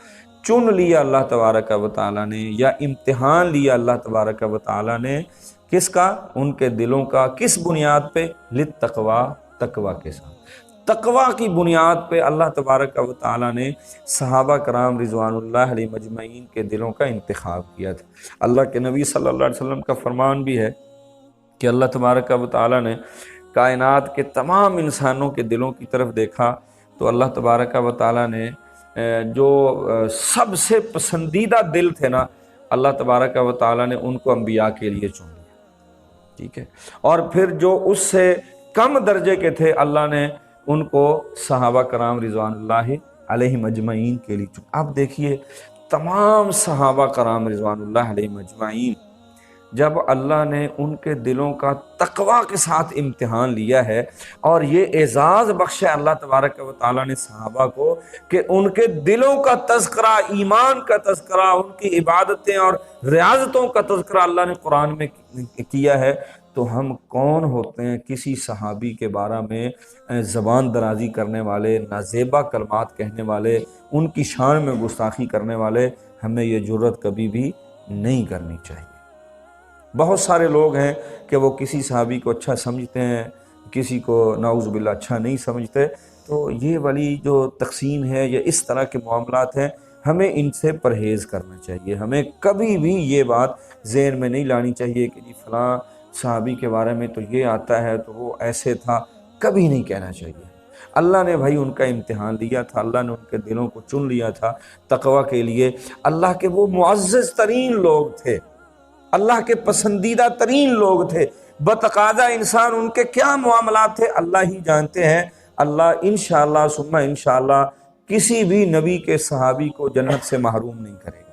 چن لیا اللہ تبارک و تعالیٰ نے، یا امتحان لیا اللہ تبارک و تعالیٰ نے، کس کا؟ ان کے دلوں کا۔ کس بنیاد پہ؟ للتقوی، تقوی کے ساتھ، تقوی کی بنیاد پہ اللہ تبارک و تعالیٰ نے صحابہ کرام رضوان اللہ علیہ مجمعین کے دلوں کا انتخاب کیا تھا۔ اللہ کے نبی صلی اللہ علیہ وسلم کا فرمان بھی ہے کہ اللہ تبارک و تعالیٰ نے کائنات کے تمام انسانوں کے دلوں کی طرف دیکھا تو اللہ تبارک و تعالیٰ نے جو سب سے پسندیدہ دل تھے نا، اللہ تبارک و تعالیٰ نے ان کو انبیاء کے لیے چن لیا، ٹھیک ہے، اور پھر جو اس سے کم درجے کے تھے اللہ نے ان کو صحابہ کرام رضوان اللہ علیہ مجمعین کے لیے چنا۔ اب دیکھیے تمام صحابہ کرام رضوان اللہ علیہ مجمعین، جب اللہ نے ان کے دلوں کا تقوی کے ساتھ امتحان لیا ہے، اور یہ اعزاز بخشا اللہ تبارک و تعالیٰ نے صحابہ کو کہ ان کے دلوں کا تذکرہ، ایمان کا تذکرہ، ان کی عبادتیں اور ریاضتوں کا تذکرہ اللہ نے قرآن میں کیا ہے، تو ہم کون ہوتے ہیں کسی صحابی کے بارے میں زبان درازی کرنے والے، نازیبا کلمات کہنے والے، ان کی شان میں گستاخی کرنے والے؟ ہمیں یہ جرت کبھی بھی نہیں کرنی چاہیے۔ بہت سارے لوگ ہیں کہ وہ کسی صحابی کو اچھا سمجھتے ہیں، کسی کو نعوذ باللہ اچھا نہیں سمجھتے، تو یہ والی جو تقسیم ہے یا اس طرح کے معاملات ہیں، ہمیں ان سے پرہیز کرنا چاہیے۔ ہمیں کبھی بھی یہ بات ذہن میں نہیں لانی چاہیے کہ جی فلاں صحابی کے بارے میں تو یہ آتا ہے تو وہ ایسے تھا، کبھی نہیں کہنا چاہیے۔ اللہ نے بھائی ان کا امتحان لیا تھا، اللہ نے ان کے دلوں کو چن لیا تھا تقوی کے لیے۔ اللہ کے وہ معزز ترین لوگ تھے، اللہ کے پسندیدہ ترین لوگ تھے، بتقاضا انسان ان کے کیا معاملات تھے اللہ ہی جانتے ہیں۔ اللہ انشاءاللہ ثم انشاءاللہ کسی بھی نبی کے صحابی کو جنت سے محروم نہیں کرے گا۔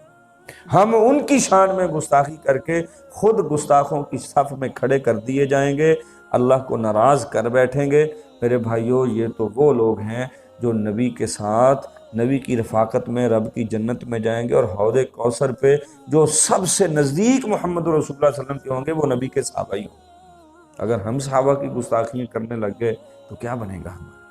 ہم ان کی شان میں گستاخی کر کے خود گستاخوں کی صف میں کھڑے کر دیے جائیں گے، اللہ کو ناراض کر بیٹھیں گے۔ میرے بھائیو، یہ تو وہ لوگ ہیں جو نبی کے ساتھ، نبی کی رفاقت میں رب کی جنت میں جائیں گے، اور حوض کوثر پہ جو سب سے نزدیک محمد رسول اللہ صلی اللہ علیہ وسلم کے ہوں گے وہ نبی کے صحابہ ہی ہوں گے۔ اگر ہم صحابہ کی گستاخیاں کرنے لگ گئے تو کیا بنے گا ہمارا؟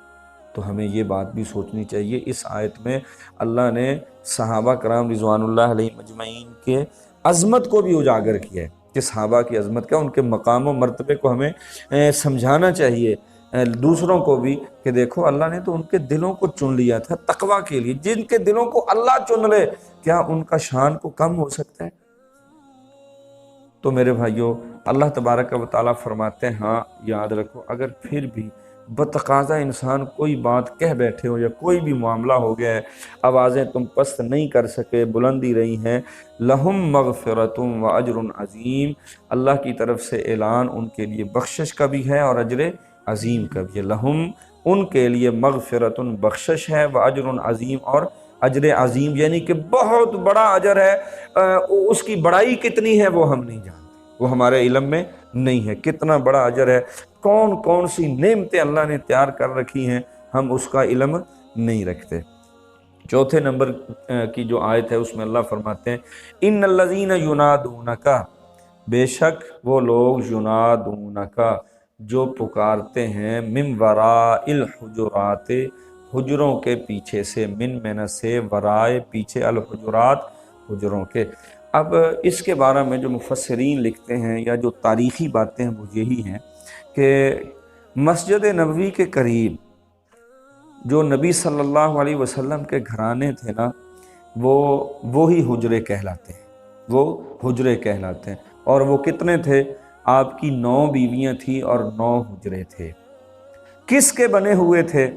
تو ہمیں یہ بات بھی سوچنی چاہیے۔ اس آیت میں اللہ نے صحابہ کرام رضوان اللہ علیہ مجمعین کے عظمت کو بھی اجاگر کیا ہے کہ صحابہ کی عظمت کا، ان کے مقام و مرتبے کو ہمیں سمجھانا چاہیے دوسروں کو بھی کہ دیکھو اللہ نے تو ان کے دلوں کو چن لیا تھا تقوی کے لیے۔ جن کے دلوں کو اللہ چن لے، کیا ان کا شان کو کم ہو سکتا ہے؟ تو میرے بھائیوں، اللہ تبارک و تعالیٰ فرماتے ہیں ہاں یاد رکھو، اگر پھر بھی بتقاضا انسان کوئی بات کہہ بیٹھے ہو یا کوئی بھی معاملہ ہو گیا ہے، آوازیں تم پست نہیں کر سکے، بلندی رہی ہیں، لہم مغفرۃ و اجر عظیم، اللہ کی طرف سے اعلان ان کے لیے بخشش کا بھی ہے اور اجر عظیم کا بھی ہے۔ لہم، ان کے لیے، مغفرۃ بخشش ہے، و اجر عظیم، اور اجر عظیم یعنی کہ بہت بڑا اجر ہے۔ اس کی بڑائی کتنی ہے وہ ہم نہیں جانتے، وہ ہمارے علم میں نہیں ہے، کتنا بڑا اجر ہے، کون کون سی نعمتیں اللہ نے تیار کر رکھی ہیں، ہم اس کا علم نہیں رکھتے۔ چوتھے نمبر کی جو آیت ہے اس میں اللہ فرماتے ہیں ان الذین ینادونک، بے شک وہ لوگ ینادونک جو پکارتے ہیں من وراء الحجرات، حجروں کے پیچھے سے، من میں سے، ورائے پیچھے، الحجرات حجروں کے۔ اب اس کے بارے میں جو مفسرین لکھتے ہیں یا جو تاریخی باتیں ہیں وہ یہی ہیں کہ مسجد نبوی کے قریب جو نبی صلی اللہ علیہ وسلم کے گھرانے تھے نا، وہی حجرے کہلاتے ہیں، وہ حجرے کہلاتے ہیں۔ اور وہ کتنے تھے؟ آپ کی 9 بیویاں تھیں اور 9 حجرے تھے۔ کس کے بنے ہوئے تھے؟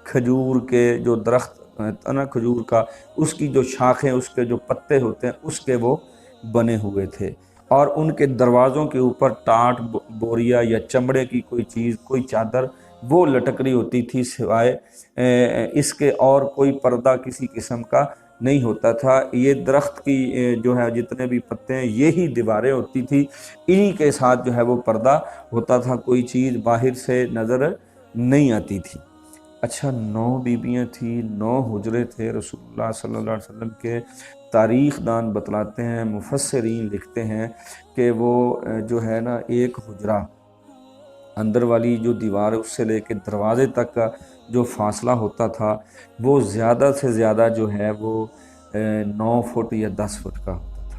کھجور کے جو درخت ہے نا، کھجور کا، اس کی جو شاخیں، اس کے جو پتے ہوتے ہیں، اس کے وہ بنے ہوئے تھے۔ اور ان کے دروازوں کے اوپر ٹاٹ، بوریا یا چمڑے کی کوئی چیز، کوئی چادر وہ لٹک رہی ہوتی تھی، سوائے اس کے اور کوئی پردہ کسی قسم کا نہیں ہوتا تھا۔ یہ درخت کی جو ہے جتنے بھی پتے ہیں، یہی دیواریں ہوتی تھی، انہی کے ساتھ جو ہے وہ پردہ ہوتا تھا، کوئی چیز باہر سے نظر نہیں آتی تھی۔ اچھا، 9 بیویاں تھیں، 9 حجرے تھے رسول اللہ صلی اللہ علیہ وسلم کے۔ تاریخ دان بتلاتے ہیں، مفسرین لکھتے ہیں کہ وہ جو ہے نا، ایک حجرہ اندر والی جو دیوار ہے اس سے لے کے دروازے تک کا جو فاصلہ ہوتا تھا وہ زیادہ سے زیادہ جو ہے وہ 9 فٹ یا 10 فٹ کا ہوتا تھا۔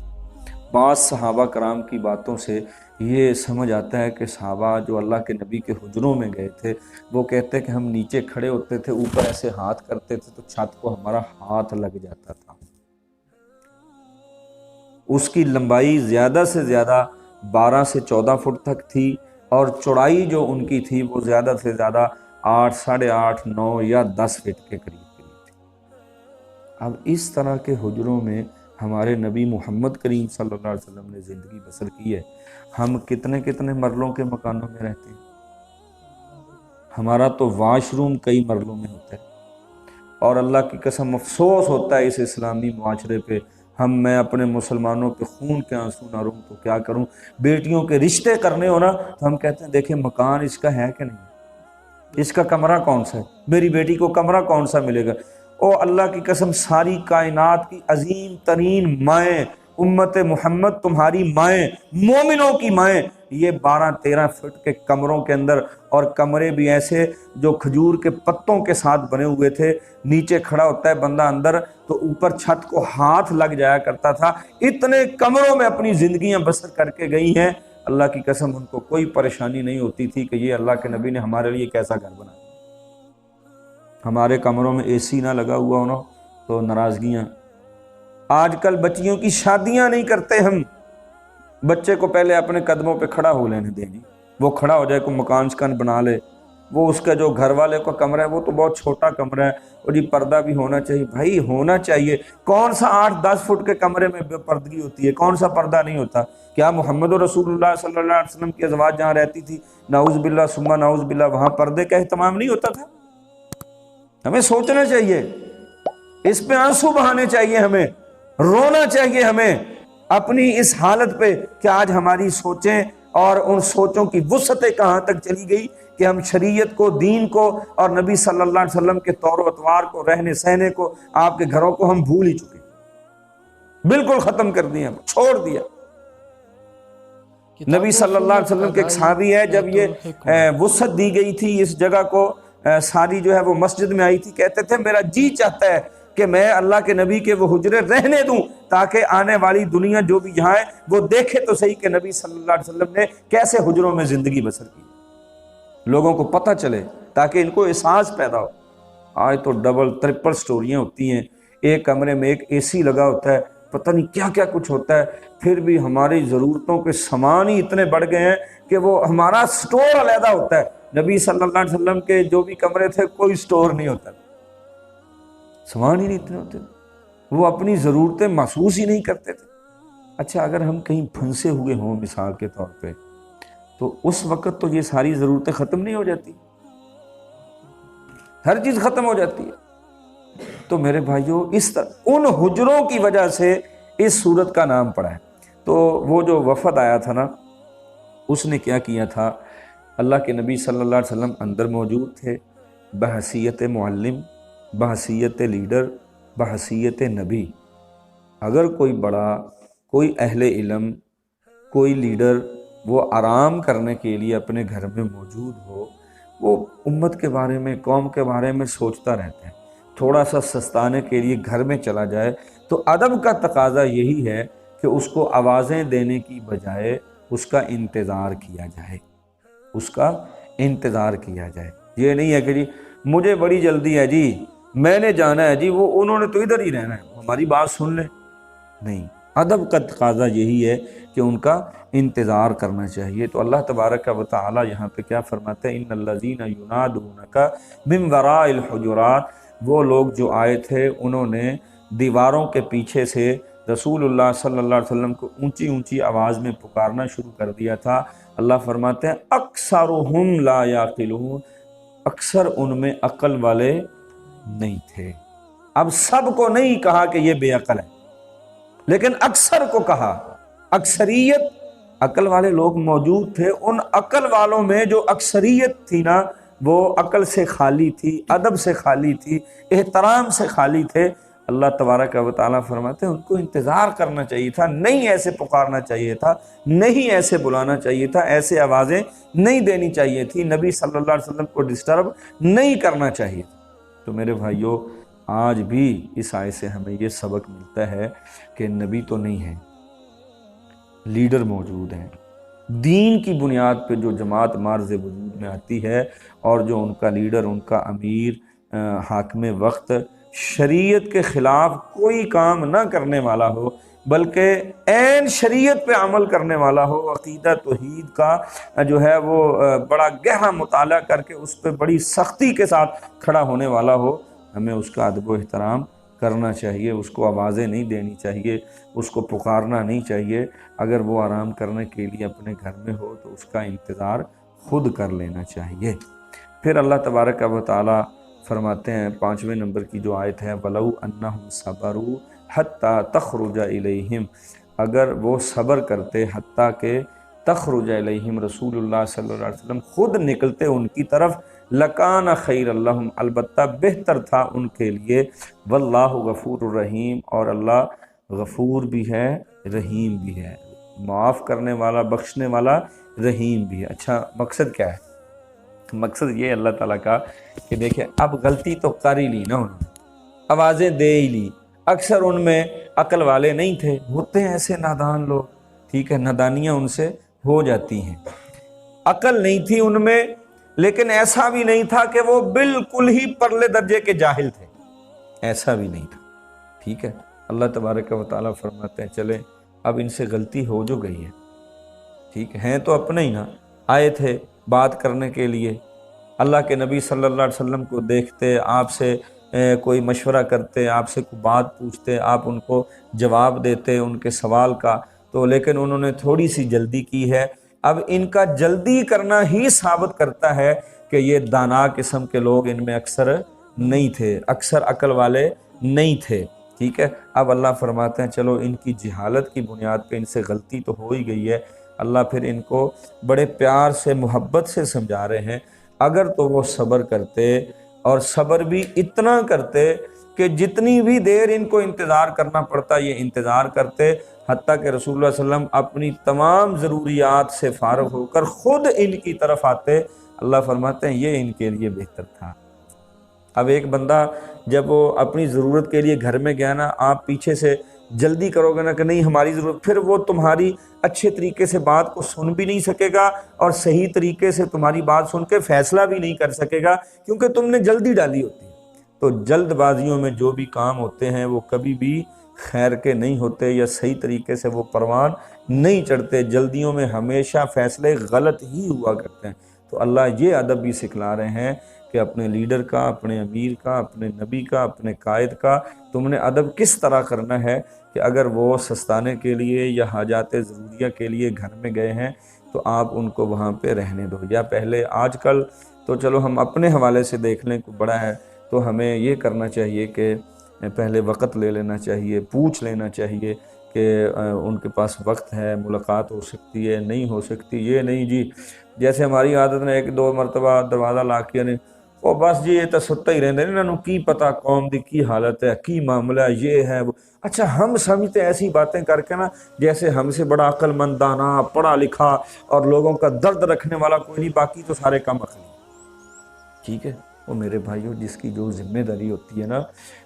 بعض صحابہ کرام کی باتوں سے یہ سمجھ آتا ہے کہ صحابہ جو اللہ کے نبی کے حجروں میں گئے تھے وہ کہتے ہیں کہ ہم نیچے کھڑے ہوتے تھے، اوپر ایسے ہاتھ کرتے تھے تو چھت کو ہمارا ہاتھ لگ جاتا تھا۔ اس کی لمبائی زیادہ سے زیادہ 12 سے 14 فٹ تک تھی، اور چوڑائی جو ان کی تھی وہ زیادہ سے زیادہ 8، 8.5، 9 یا 10 فٹ کے قریب تھی۔ اب اس طرح کے حجروں میں ہمارے نبی محمد کریم صلی اللہ علیہ وسلم نے زندگی بسر کی ہے۔ ہم کتنے مرلوں کے مکانوں میں رہتے ہیں؟ ہمارا تو واش روم کئی مرلوں میں ہوتا ہے، اور اللہ کی قسم افسوس ہوتا ہے اس اسلامی معاشرے پہ، میں اپنے مسلمانوں پہ خون کے آنسو نہ روں تو کیا کروں۔ بیٹیوں کے رشتے کرنے ہو نا تو ہم کہتے ہیں دیکھیں مکان اس کا ہے کہ نہیں، اس کا کمرہ کون سا ہے، میری بیٹی کو کمرہ کون سا ملے گا۔ او اللہ کی قسم، ساری کائنات کی عظیم ترین مائیں، امت محمد تمہاری مائیں، مومنوں کی مائیں، یہ 12-13 فٹ کے کمروں کے اندر، اور کمرے بھی ایسے جو کھجور کے پتوں کے ساتھ بنے ہوئے تھے، نیچے کھڑا ہوتا ہے بندہ اندر تو اوپر چھت کو ہاتھ لگ جایا کرتا تھا۔ اتنے کمروں میں اپنی زندگیاں بسر کر کے گئی ہیں، اللہ کی قسم ان کو کوئی پریشانی نہیں ہوتی تھی کہ یہ اللہ کے نبی نے ہمارے لیے کیسا گھر بنایا۔ ہمارے کمروں میں اے سی نہ لگا ہوا ہونا تو ناراضگیاں۔ آج کل بچیوں کی شادیاں نہیں کرتے ہم، بچے کو پہلے اپنے قدموں پہ کھڑا ہو لینے دیں گے، وہ کھڑا ہو جائے، کوئی مکان شکن بنا لے، وہ اس کا جو گھر والے کا کمرہ ہے وہ تو بہت چھوٹا کمرہ ہے، اور یہ پردہ بھی ہونا چاہیے۔ بھائی ہونا چاہیے، کون سا 8-10 فٹ کے کمرے میں بے پردگی ہوتی ہے، کون سا پردہ نہیں ہوتا؟ کیا محمد رسول اللہ صلی اللہ علیہ وسلم کی ازواج جہاں رہتی تھی، نعوذ باللہ ثم نعوذ باللہ، وہاں پردے کا اہتمام نہیں ہوتا تھا؟ ہمیں سوچنا چاہیے، اس پہ آنسو بہانے چاہیے، ہمیں رونا چاہیے ہمیں اپنی اس حالت پہ کہ آج ہماری سوچیں اور ان سوچوں کی وسعتیں کہاں تک چلی گئی کہ ہم شریعت کو، دین کو، اور نبی صلی اللہ علیہ وسلم کے طور و اطوار کو، رہنے سہنے کو، آپ کے گھروں کو ہم بھول ہی چکے، بالکل ختم کر دیا، چھوڑ دیا۔ نبی صلی اللہ علیہ وسلم کے ایک صحابی ہے، جب یہ وسعت دی گئی تھی اس جگہ کو، ساری جو ہے وہ مسجد میں آئی تھی، کہتے تھے میرا جی چاہتا ہے کہ میں اللہ کے نبی کے وہ حجرے رہنے دوں تاکہ آنے والی دنیا جو بھی یہاں ہے وہ دیکھے تو صحیح کہ نبی صلی اللہ علیہ وسلم نے کیسے حجروں میں زندگی بسر کی، لوگوں کو پتہ چلے تاکہ ان کو احساس پیدا ہو۔ آج تو ڈبل ٹرپل سٹوریاں ہوتی ہیں، ایک کمرے میں ایک اے سی لگا ہوتا ہے، پتہ نہیں کیا کیا کچھ ہوتا ہے، پھر بھی ہماری ضرورتوں کے سامان ہی اتنے بڑھ گئے ہیں کہ وہ ہمارا سٹور علیحدہ ہوتا ہے۔ نبی صلی اللہ علیہ وسلم کے جو بھی کمرے تھے کوئی سٹور نہیں ہوتا، سامان ہی نہیں اتنے ہوتے، وہ اپنی ضرورتیں محسوس ہی نہیں کرتے تھے۔ اچھا، اگر ہم کہیں پھنسے ہوئے ہوں مثال کے طور پہ تو اس وقت تو یہ ساری ضرورتیں ختم نہیں ہو جاتی، ہر چیز ختم ہو جاتی ہے۔ تو میرے بھائیوں، اس طرح ان حجروں کی وجہ سے اس سورت کا نام پڑا ہے۔ تو وہ جو وفد آیا تھا نا، اس نے کیا کیا تھا، اللہ کے نبی صلی اللہ علیہ وسلم اندر موجود تھے بحیثیت معلم، بحیثیت لیڈر، بحیثیت نبی۔ اگر کوئی بڑا، کوئی اہل علم، کوئی لیڈر وہ آرام کرنے کے لیے اپنے گھر میں موجود ہو، وہ امت کے بارے میں، قوم کے بارے میں سوچتا رہتا ہے، تھوڑا سا سستانے کے لیے گھر میں چلا جائے تو ادب کا تقاضا یہی ہے کہ اس کو آوازیں دینے کی بجائے اس کا انتظار کیا جائے، اس کا انتظار کیا جائے۔ یہ نہیں ہے کہ جی مجھے بڑی جلدی ہے جی، میں نے جانا ہے جی، وہ انہوں نے تو ادھر ہی رہنا ہے، ہماری بات سن لیں۔ نہیں، ادب کا تقاضا یہی ہے کہ ان کا انتظار کرنا چاہیے۔ تو اللہ تبارک و تعالی یہاں پہ کیا فرماتے ہیں، ان الذین ینادونک من وراء الحجرات، وہ لوگ جو آئے تھے انہوں نے دیواروں کے پیچھے سے رسول اللہ صلی اللہ علیہ وسلم کو اونچی اونچی آواز میں پکارنا شروع کر دیا تھا۔ اللہ فرماتے ہیں اکثرہم لا یعقلون، اکثر ان میں عقل والے نہیں تھے۔ اب سب کو نہیں کہا کہ یہ بے عقل ہے، لیکن اکثر کو کہا۔ اکثریت، عقل والے لوگ موجود تھے، ان عقل والوں میں جو اکثریت تھی نا، وہ عقل سے خالی تھی، ادب سے خالی تھی، احترام سے خالی تھے۔ اللہ تبارک و تعالیٰ فرماتے ہیں ان کو انتظار کرنا چاہیے تھا، نہیں ایسے پکارنا چاہیے تھا، نہیں ایسے بلانا چاہیے تھا، ایسے آوازیں نہیں دینی چاہیے تھی، نبی صلی اللہ علیہ وسلم کو ڈسٹرب نہیں کرنا چاہیے تھا۔ تو میرے بھائیوں، آج بھی اس آیت سے ہمیں یہ سبق ملتا ہے کہ نبی تو نہیں ہے، لیڈر موجود ہیں۔ دین کی بنیاد پہ جو جماعت معرض وجود میں آتی ہے اور جو ان کا لیڈر، ان کا امیر، حاکم وقت شریعت کے خلاف کوئی کام نہ کرنے والا ہو، بلکہ عین شریعت پہ عمل کرنے والا ہو، عقیدہ توحید کا جو ہے وہ بڑا گہرا مطالعہ کر کے اس پہ بڑی سختی کے ساتھ کھڑا ہونے والا ہو، ہمیں اس کا ادب و احترام کرنا چاہیے، اس کو آوازیں نہیں دینی چاہیے، اس کو پکارنا نہیں چاہیے۔ اگر وہ آرام کرنے کے لیے اپنے گھر میں ہو تو اس کا انتظار خود کر لینا چاہیے۔ پھر اللہ تبارک و تعالی فرماتے ہیں 5ویں نمبر کی جو آیت ہے، وَلَوْ أَنَّهُمْ صَبَرُوا حَتَّى تَخْرُجَ إِلَيْهِمْ، اگر وہ صبر کرتے حتیٰ کہ تخرج الیہم، رسول اللہ صلی اللہ علیہ وسلم خود نکلتے ان کی طرف، لکان خیر اللہم، البتہ بہتر تھا ان کے لیے، واللہ غفور الرحیم، اور اللہ غفور بھی ہے، رحیم بھی ہے، معاف کرنے والا، بخشنے والا، رحیم بھی ہے۔ اچھا مقصد کیا ہے؟ مقصد یہ اللہ تعالیٰ کا کہ دیکھیں اب غلطی تو کر ہی لی نا، انہوں نے آوازیں دے ہی لی، اکثر ان میں عقل والے نہیں تھے، ہوتے ہیں ایسے نادان لوگ، ٹھیک ہے، نادانیاں ان سے ہو جاتی ہیں، عقل نہیں تھی ان میں، لیکن ایسا بھی نہیں تھا کہ وہ بالکل ہی پرلے درجے کے جاہل تھے، ایسا بھی نہیں تھا، ٹھیک ہے۔ اللہ تبارک و تعالیٰ فرماتے ہیں چلیں اب ان سے غلطی ہو جو گئی ہے، ٹھیک ہے، تو اپنے ہی نا، آئے تھے بات کرنے کے لیے، اللہ کے نبی صلی اللہ علیہ وسلم کو دیکھتے، آپ سے کوئی مشورہ کرتے، آپ سے کوئی بات پوچھتے، آپ ان کو جواب دیتے ان کے سوال کا، تو لیکن انہوں نے تھوڑی سی جلدی کی ہے۔ اب ان کا جلدی کرنا ہی ثابت کرتا ہے کہ یہ دانا قسم کے لوگ ان میں اکثر نہیں تھے، اکثر عقل والے نہیں تھے، ٹھیک ہے۔ اب اللہ فرماتے ہیں چلو ان کی جہالت کی بنیاد پہ ان سے غلطی تو ہو ہی گئی ہے، اللہ پھر ان کو بڑے پیار سے، محبت سے سمجھا رہے ہیں، اگر تو وہ صبر کرتے، اور صبر بھی اتنا کرتے کہ جتنی بھی دیر ان کو انتظار کرنا پڑتا یہ انتظار کرتے، حتیٰ کہ رسول اللہ صلی اللہ علیہ وسلم اپنی تمام ضروریات سے فارغ ہو کر خود ان کی طرف آتے۔ اللہ فرماتے ہیں یہ ان کے لیے بہتر تھا۔ اب ایک بندہ جب وہ اپنی ضرورت کے لیے گھر میں گیا نا، آپ پیچھے سے جلدی کرو گے نا کہ نہیں ہماری ضرورت، پھر وہ تمہاری اچھے طریقے سے بات کو سن بھی نہیں سکے گا اور صحیح طریقے سے تمہاری بات سن کے فیصلہ بھی نہیں کر سکے گا، کیونکہ تم نے جلدی ڈالی ہوتی ہے۔ تو جلد بازیوں میں جو بھی کام ہوتے ہیں وہ کبھی بھی خیر کے نہیں ہوتے، یا صحیح طریقے سے وہ پروان نہیں چڑھتے، جلدیوں میں ہمیشہ فیصلے غلط ہی ہوا کرتے ہیں۔ تو اللہ یہ ادب بھی سکھلا رہے ہیں کہ اپنے لیڈر کا، اپنے امیر کا، اپنے نبی کا، اپنے قائد کا تم نے ادب کس طرح کرنا ہے کہ اگر وہ سستانے کے لیے یا حاجات ضروریہ کے لیے گھر میں گئے ہیں تو آپ ان کو وہاں پہ رہنے دو۔ یا پہلے آج کل تو چلو ہم اپنے حوالے سے دیکھ لیں، کوئی بڑا ہے تو ہمیں یہ کرنا چاہیے کہ پہلے وقت لے لینا چاہیے، پوچھ لینا چاہیے کہ ان کے پاس وقت ہے، ملاقات ہو سکتی ہے، نہیں ہو سکتی، یہ نہیں جی جیسے ہماری عادت نے 1-2 مرتبہ دروازہ لا کے وہ بس جی یہ تو ستا ہی رہتے انہوں نے کی پتا قوم دی کی حالت ہے کی معاملہ ہے یہ ہے وہ۔ اچھا ہم سمجھتے ایسی باتیں کر کے نا جیسے ہم سے بڑا عقل مند دانا پڑھا لکھا اور لوگوں کا درد رکھنے والا کوئی نہیں، باقی تو سارے کم عقل۔ ٹھیک ہے، وہ میرے بھائیوں جس کی جو ذمہ داری ہوتی ہے نا،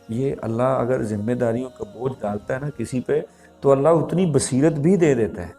یہ اللہ اگر ذمہ داریوں کا بوجھ ڈالتا ہے نا کسی پہ تو اللہ اتنی بصیرت بھی دے دیتا ہے۔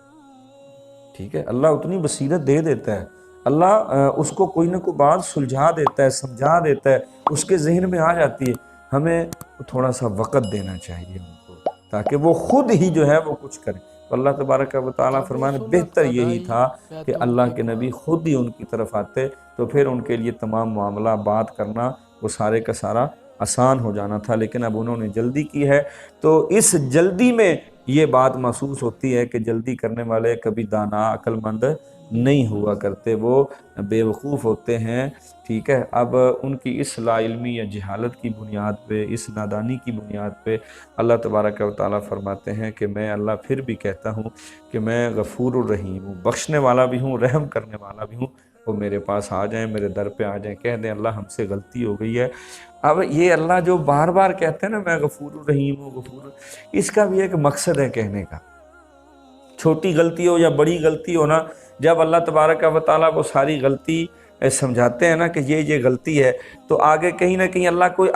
ٹھیک ہے، اللہ اتنی بصیرت دے دیتا ہے، اللہ اس کو کوئی نہ کوئی بات سلجھا دیتا ہے، سمجھا دیتا ہے، اس کے ذہن میں آ جاتی ہے۔ ہمیں تھوڑا سا وقت دینا چاہیے ان کو تاکہ وہ خود ہی جو ہے وہ کچھ کریں۔ تو اللہ تبارک و تعالیٰ فرمانے بہتر یہی تھا کہ اللہ کے نبی خود ہی ان کی طرف آتے تو پھر ان کے لیے تمام معاملہ بات کرنا وہ سارے کا سارا آسان ہو جانا تھا، لیکن اب انہوں نے جلدی کی ہے۔ تو اس جلدی میں یہ بات محسوس ہوتی ہے کہ جلدی کرنے والے کبھی دانا عقل مند نہیں ہوا کرتے، وہ بے وقوف ہوتے ہیں۔ ٹھیک ہے، اب ان کی اس لا علمی یا جہالت کی بنیاد پہ، اس نادانی کی بنیاد پہ اللہ تبارک و تعالیٰ فرماتے ہیں کہ میں اللہ پھر بھی کہتا ہوں کہ میں غفور الرحیم ہوں، بخشنے والا بھی ہوں، رحم کرنے والا بھی ہوں۔ وہ میرے پاس آ جائیں، میرے در پہ آ جائیں، کہہ دیں اللہ ہم سے غلطی ہو گئی ہے۔ اب یہ اللہ جو بار بار کہتے ہیں نا میں غفور الرحیم ہوں غفور، اس کا بھی ایک مقصد ہے کہنے کا۔ چھوٹی غلطی ہو یا بڑی غلطی ہو نا، جب اللہ تبارک و تعالیٰ وہ ساری غلطی سمجھاتے ہیں نا کہ یہ غلطی ہے، تو آگے کہیں نہ کہیں اللہ کوئی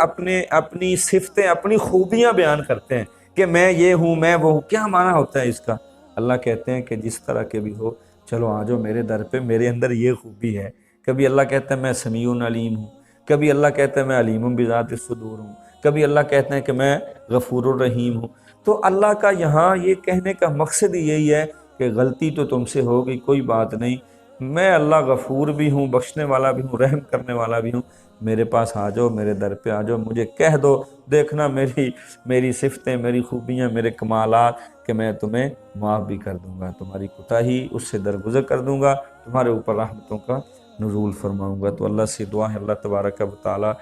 اپنی صفتیں، اپنی خوبیاں بیان کرتے ہیں کہ میں یہ ہوں، میں وہ ہوں۔ کیا معنی ہوتا ہے اس کا؟ اللہ کہتے ہیں کہ جس طرح کے بھی ہو چلو آ جاؤ میرے در پہ، میرے اندر یہ خوبی ہے۔ کبھی اللہ کہتا ہے میں سمیع علیم ہوں، کبھی اللہ کہتا ہے میں علیم بذات الصدور ہوں، کبھی اللہ کہتے ہیں کہ میں غفور الرحیم ہوں۔ تو اللہ کا یہاں یہ کہنے کا مقصد ہی یہی ہے کہ غلطی تو تم سے ہوگی، کوئی بات نہیں، میں اللہ غفور بھی ہوں، بخشنے والا بھی ہوں، رحم کرنے والا بھی ہوں۔ میرے پاس آ جاؤ، میرے در پہ آ جاؤ، مجھے کہہ دو، دیکھنا میری صفتیں، میری خوبیاں، میرے کمالات، کہ میں تمہیں معاف بھی کر دوں گا، تمہاری کوتاہی اس سے درگزر کر دوں گا، تمہارے اوپر رحمتوں کا نزول فرماؤں گا۔ تو اللہ سے دعا ہے اللہ تبارک و تعالیٰ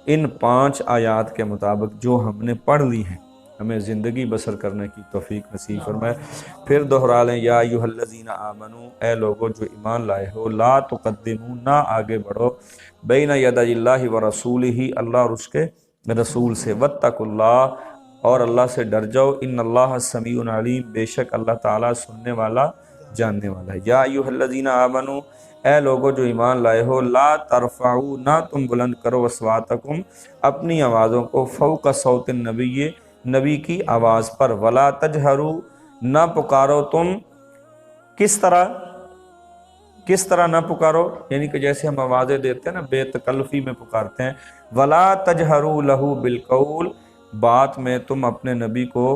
ان 5 آیات کے مطابق جو ہم نے پڑھ لی ہیں ہمیں زندگی بسر کرنے کی توفیق نصیب فرمائے۔ پھر دہرا لیں، یا ایھا الذین آمنو، اے لوگو جو ایمان لائے ہو، لا تقدموا، نہ آگے بڑھو، بین یدی اللہ و رسولہ، اللہ اور اس کے رسول سے، واتقوا اللہ، اور اللہ سے ڈر جاؤ، ان اللہ سمیع علیم، بے شک اللہ تعالیٰ سننے والا جاننے والا ہے۔ یا ایھا الذین آمنو، اے لوگو جو ایمان لائے ہو، لا ترفعوا، نہ تم بلند کرو، اصواتکم، اپنی آوازوں کو، فوق صوت النبی، نبی کی آواز پر، ولا تجہروا، نہ پکارو تم، کس طرح نہ پکارو، یعنی کہ جیسے ہم آوازیں دیتے ہیں نا بے تکلفی میں پکارتے ہیں، ولا تجہروا لہ بالقول، بات میں تم اپنے نبی کو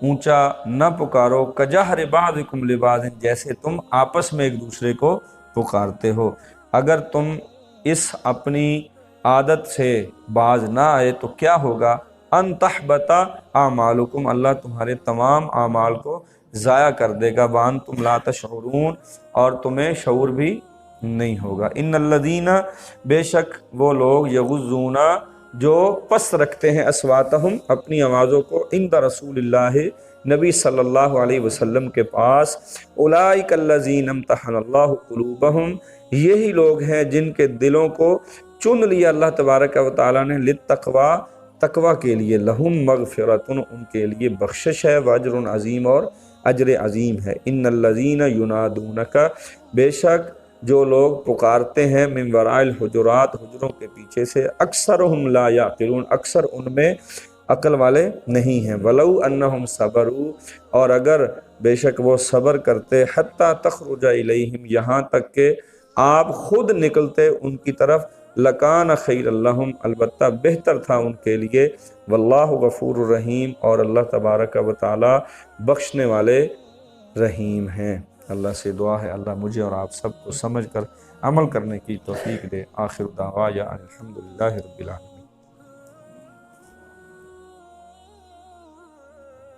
اونچا نہ پکارو، کجہر بعضکم لبعض، جیسے تم آپس میں ایک دوسرے کو پکارتے ہو۔ اگر تم اس اپنی عادت سے باز نہ آئے تو کیا ہوگا؟ ان تحبط اعمالکم، اللہ تمہارے تمام اعمال کو ضائع کر دے گا، وانتم لا تشعرون، اور تمہیں شعور بھی نہیں ہوگا۔ ان الذین، بے شک وہ لوگ، یغضون، جو پس رکھتے ہیں، اصواتہم، اپنی آوازوں کو، عند رسول اللہ، نبی صلی اللہ علیہ وسلم کے پاس، اولئک الذین امتحن اللہ قلوبہم، یہی لوگ ہیں جن کے دلوں کو چن لیا اللہ تبارک و تعالیٰ نے، للتقوی، تقوی کے لیے، لہم مغفرتن، ان کے لیے بخشش ہے، واجر عظیم، اور اجر عظیم ہے۔ ان الذین ینادونک، بے شک جو لوگ پکارتے ہیں، من وراء الحجرات، حجروں کے پیچھے سے، اکثرہم لا یعقلون، اکثر ان میں عقل والے نہیں ہیں، ولو انہم صبروا، اور اگر بے شک وہ صبر کرتے، حتی تخرج الیہم، یہاں تک کہ آپ خود نکلتے ان کی طرف، لکان خیر لہم، البتہ بہتر تھا ان کے لیے، واللہ غفور الرحیم، اور اللہ تبارک و تعالی بخشنے والے رحیم ہیں۔ اللہ سے دعا ہے اللہ مجھے اور آپ سب کو سمجھ کر عمل کرنے کی توفیق دے۔ آخر دعوانا الحمدللہ رب العالمین۔